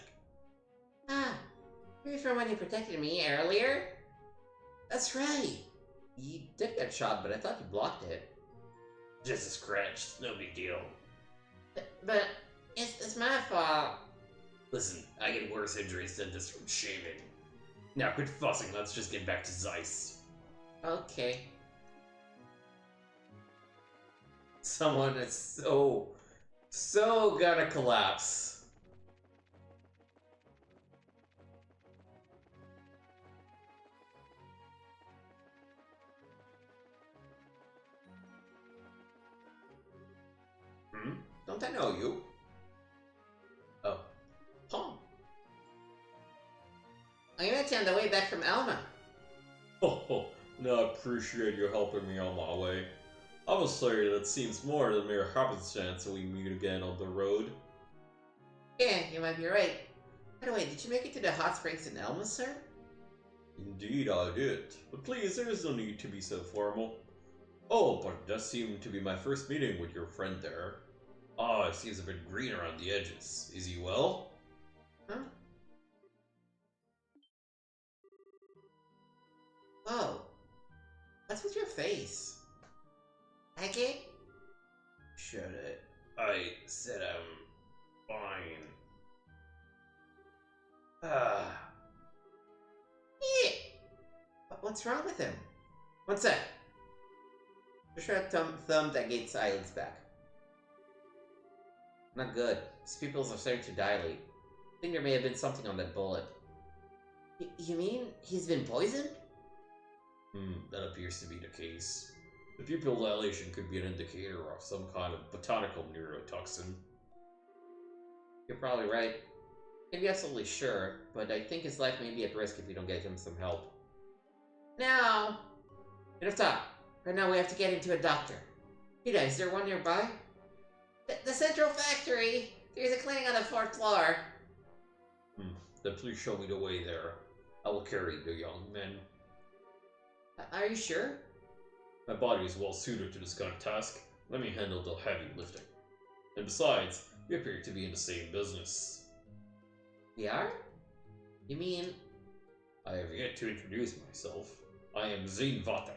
Ah, you're from when you protected me earlier? That's right. You did get shot, but I thought you blocked it. Just a scratch, no big deal. But it's my fault. Listen, I get worse injuries than this from shaving. Now quit fussing, let's just get back to Zeiss. Okay. Someone is so gonna collapse. Don't I know you? Oh. Huh. I met you on the way back from Elma. Oh, now I appreciate you helping me on my way. I must say that seems more than mere happenstance that we meet again on the road. Yeah, you might be right. By the way, did you make it to the hot springs in Elma, sir? Indeed I did, but please, there is no need to be so formal. Oh, but it does seem to be my first meeting with your friend there. Ah, it seems a bit green around the edges. Is he well? Huh? Whoa. What's with your face? Agate? Shut it. I said I'm fine. Ah. Yeah. What's wrong with him? One sec. Joshua thumbed Agate's eyelids back. Not good. His pupils are starting to dilate. I think there may have been something on that bullet. You mean he's been poisoned? That appears to be the case. The pupil dilation could be an indicator of some kind of botanical neurotoxin. You're probably right. Can't be absolutely sure, but I think his life may be at risk if we don't get him some help. Now! Enough talk. Right now we have to get him to a doctor. Hida, is there one nearby? The central factory! There's a clinic on the 4th floor. Then please show me the way there. I will carry the young men. Are you sure? My body is well suited to this kind of task. Let me handle the heavy lifting. And besides, we appear to be in the same business. We are? You mean... I have yet to introduce myself. I am Zane Vatek,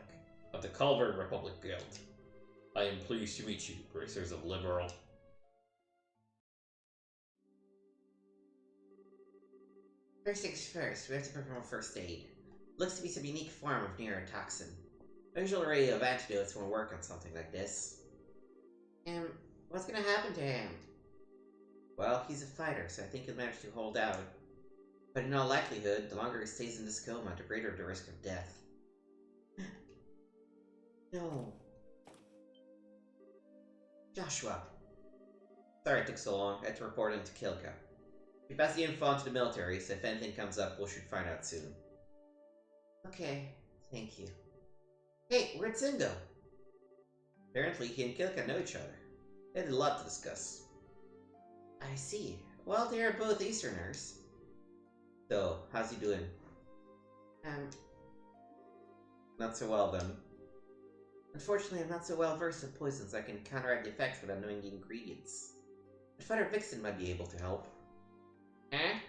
of the Calvary Republic Guild. I am pleased to meet you, Bracers of Liberal. First things first, we have to perform first aid. Looks to be some unique form of neurotoxin. A usual array of antidotes won't work on something like this. What's gonna happen to him? Well, he's a fighter, so I think he'll manage to hold out. But in all likelihood, the longer he stays in this coma, the greater the risk of death. No. Joshua. Sorry it took so long. I had to report into Kilka. We passed the info on to the military, so if anything comes up, we should find out soon. Okay, thank you. Hey, where'd Sim go? Apparently, he and Kilka know each other. They had a lot to discuss. I see. Well, they are both Easterners. So, how's he doing? Not so well then. Unfortunately, I'm not so well versed in poisons that can counteract the effects without knowing the ingredients. But Father Vixen might be able to help. Huh?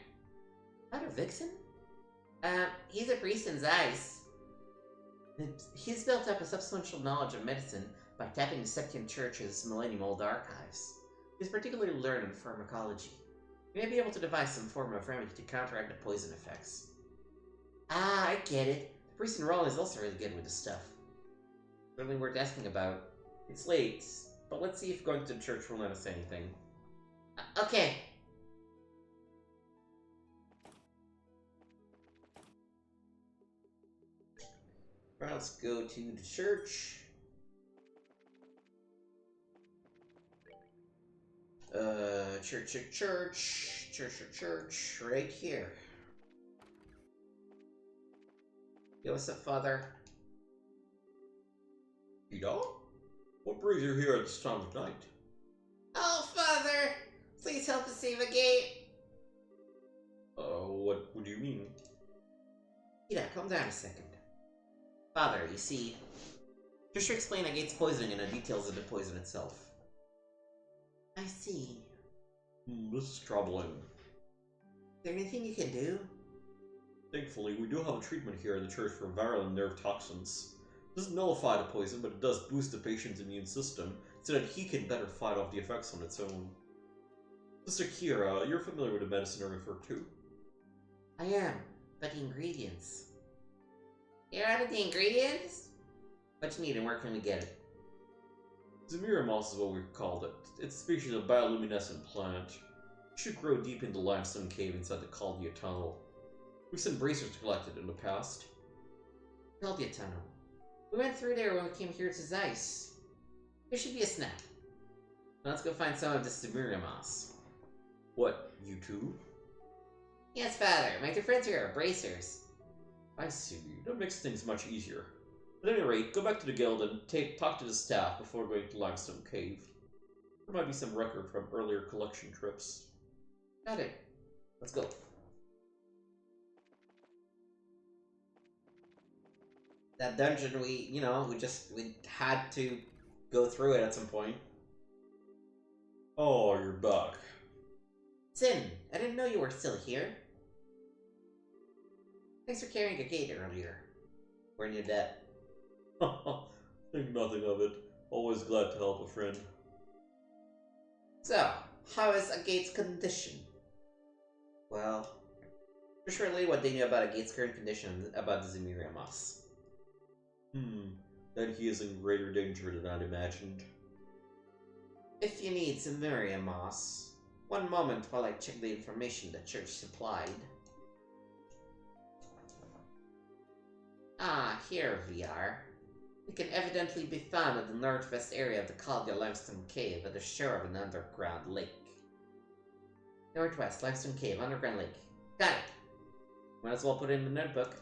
Father Vixen? He's a priest in Zeiss. He's built up a substantial knowledge of medicine by tapping the Septian Church's millennium-old archives. He's particularly learned in pharmacology. He may be able to devise some form of remedy to counteract the poison effects. Ah, I get it. The priest in Rome is also really good with this stuff. Certainly worth asking about. It's late, but let's see if going to the church will let us say anything. Okay. Right, let's go to the church. Church, right here. Yo, what's up, Father? Ida? What brings you here at this time of night? Oh, Father! Please help us save Agate! What do you mean? Ida, calm down a second. Father, you see, just to explain Agate's poisoning and the details of the poison itself. I see. This is troubling. Is there anything you can do? Thankfully, we do have a treatment here in the church for viral nerve toxins. It doesn't nullify the poison, but it does boost the patient's immune system so that he can better fight off the effects on its own. Sister Kira, you're familiar with the medicine I referred to? I am, but the ingredients. Here are the ingredients? What you need and where can we get it? Zemira is what we've called it. It's a species of bioluminescent plant. It should grow deep in the limestone cave inside the Caldia tunnel. We've sent bracers to collect it in the past. Caldia tunnel. We went through there when we came here to Zeiss. There should be a snap. Now let's go find some of the Sumeria moss. What, you too? Yes, father. My two friends here are bracers. I see. That makes things much easier. At any rate, go back to the guild and talk to the staff before going to Limestone Cave. There might be some record from earlier collection trips. Got it. Let's go. That dungeon, we had to go through it at some point. Oh, you're back. Sin, I didn't know you were still here. Thanks for carrying a gate earlier. We're in your debt. Think nothing of it. Always glad to help a friend. So, how is Agate's condition? Well, just relay what they knew about Agate's current condition about the Zemira moss. That he is in greater danger than I'd imagined. If you need Zemira moss, one moment while I check the information the church supplied. Ah, here we are. It can evidently be found in the northwest area of the Caldia Limestone Cave at the shore of an underground lake. Northwest Limestone Cave, underground lake. Got it. Might as well put it in the notebook.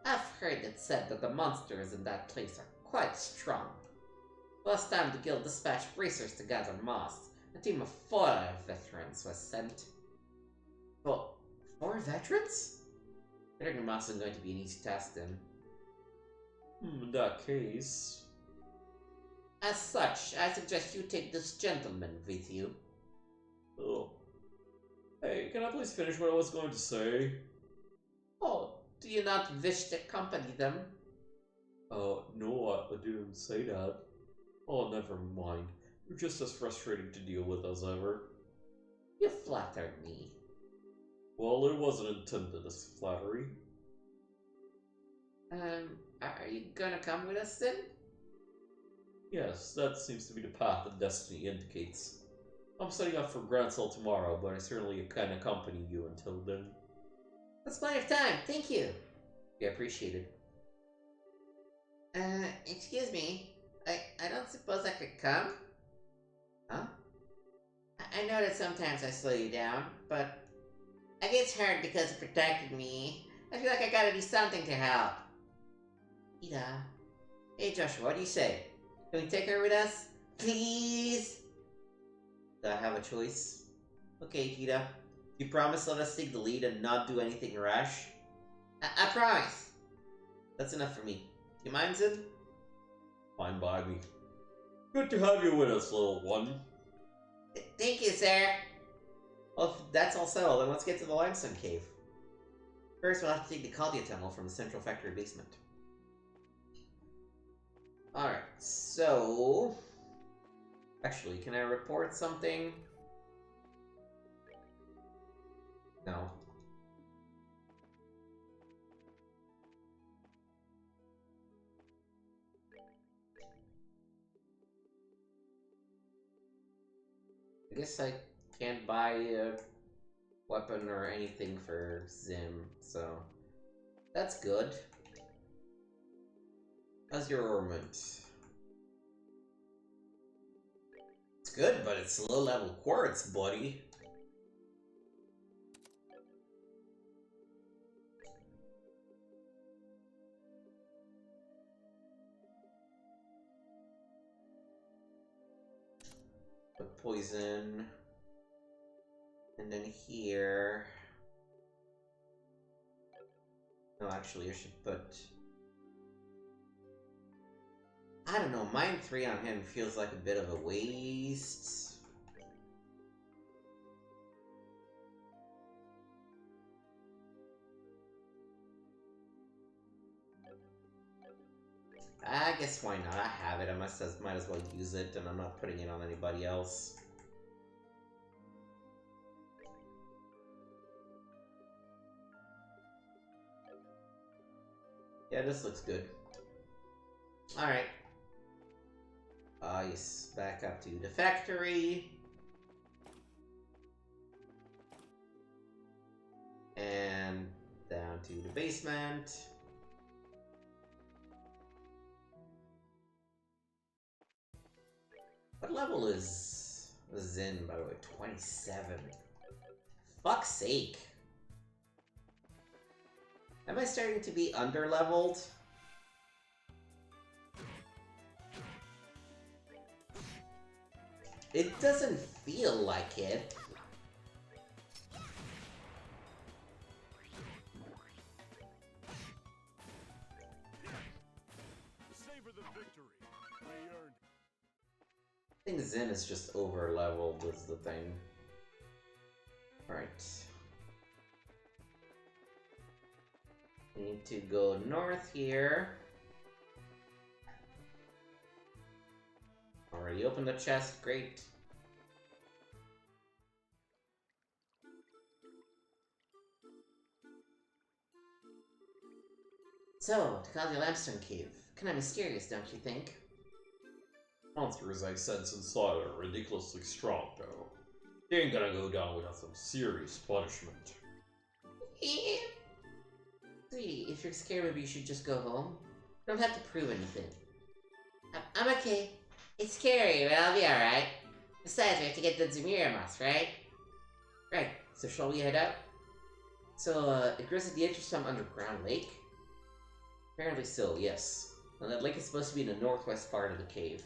I've heard it said that the monsters in that place are quite strong. Last time the guild dispatched bracers to gather moss, a team of 4 veterans was sent. Well, 4 veterans? Gathering moss isn't going to be an easy task then. In that case... As such, I suggest you take this gentleman with you. Oh. Hey, can I please finish what I was going to say? Oh, do you not wish to accompany them? No, I didn't say that. Oh, never mind. You're just as frustrating to deal with as ever. You flatter me. Well, it wasn't intended as flattery. Are you gonna come with us then? Yes, that seems to be the path that destiny indicates. I'm setting up for Grand Soul tomorrow, but I certainly can accompany you until then. That's plenty of time, thank you. Be appreciated. Excuse me. I don't suppose I could come? Huh? I know that sometimes I slow you down, but I get hurt because you protected me. I feel like I gotta do something to help. Ida. Hey Joshua, what do you say? Can we take her with us? Please? Do I have a choice? Okay, Ida. You promise let us take the lead and not do anything rash? I promise. That's enough for me. You mind, Zin? Fine by me. Good to have you with us, little one. Thank you, sir. Well, if that's all settled, then let's get to the Limestone Cave. First, we'll have to take the Caldia tunnel from the central factory basement. Alright, so... Actually, can I report something? No. I guess I can't buy a weapon or anything for Zim, so that's good. How's your ornament? It's good, but it's low-level quartz, buddy. Put poison. And then here... No, actually, I should put... I don't know, Mind 3 on him feels like a bit of a waste. guess why not? I have it. I might as well use it, and I'm not putting it on anybody else. Yeah, this looks good. Alright. Yes, back up to the factory. And down to the basement. What level is Zin, by the way? 27. Fuck's sake. Am I starting to be under-leveled? It doesn't feel like it. Savor the victory. We earned. I think Zin is just over-leveled is the thing. Alright. We need to go north here. Already opened the chest, great. So, Takazi Lamstone Cave. Kinda mysterious, don't you think? Monsters I sense inside are ridiculously strong, though. They ain't gonna go down without some serious punishment. Sweetie, if you're scared, maybe you should just go home. You don't have to prove anything. I'm okay. It's scary, but I'll be alright. Besides, we have to get the Zamira moss, right? Right, so shall we head out? So, it grows at the edge of some underground lake? Apparently so, yes. And that lake is supposed to be in the northwest part of the cave.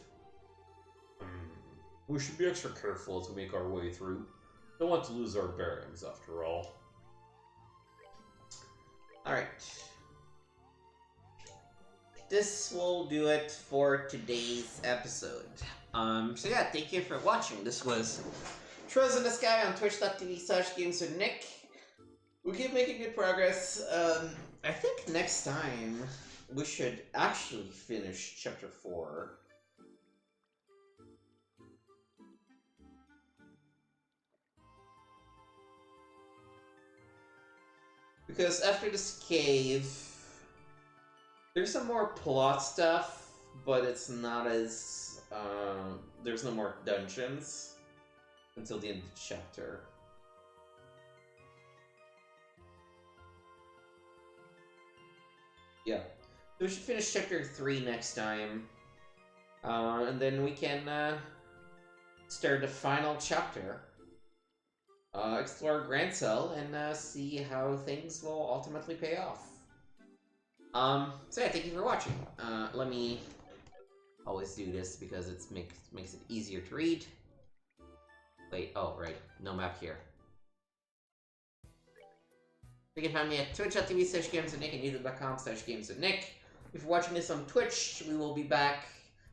We should be extra careful as we make our way through. Don't want to lose our bearings, after all. Alright. This will do it for today's episode. So yeah, thank you for watching. This was Trolls in the Sky on twitch.tv/gameswithnick. We keep making good progress. I think next time we should actually finish chapter 4. Because after this cave, there's some more plot stuff, but it's not as, there's no more dungeons until the end of the chapter. Yeah. So we should finish chapter 3 next time. And then we can, start the final chapter. Explore Grand Cell and see how things will ultimately pay off. So yeah, thank you for watching. Let me always do this because it makes it easier to read. Wait, oh right, no map here. You can find me at twitch.tv/gameswithnick and youtube.com/gameswithnick. If you're watching this on Twitch, we will be back.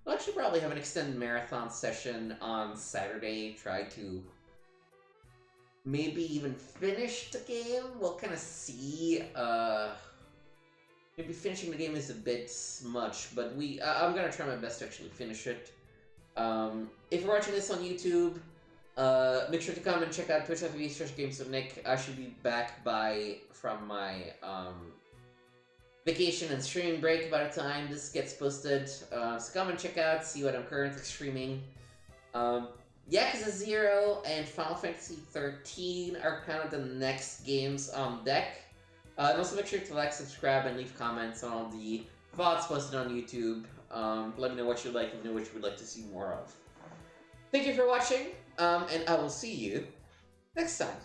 We'll actually probably have an extended marathon session on Saturday. Try to maybe even finish the game. We'll kind of see. Maybe finishing the game is a bit much, but I'm gonna try my best to actually finish it. If you're watching this on YouTube, make sure to come and check out twitch.tv/gameswithnick. I should be back from my vacation and streaming break by the time this gets posted. So come and check out, see what I'm currently streaming. Yakuza 0 and Final Fantasy 13 are kind of the next games on deck. And also make sure to like, subscribe, and leave comments on all the VODs posted on YouTube. Let me know what you like, let me know what you would like to see more of. Thank you for watching, and I will see you next time.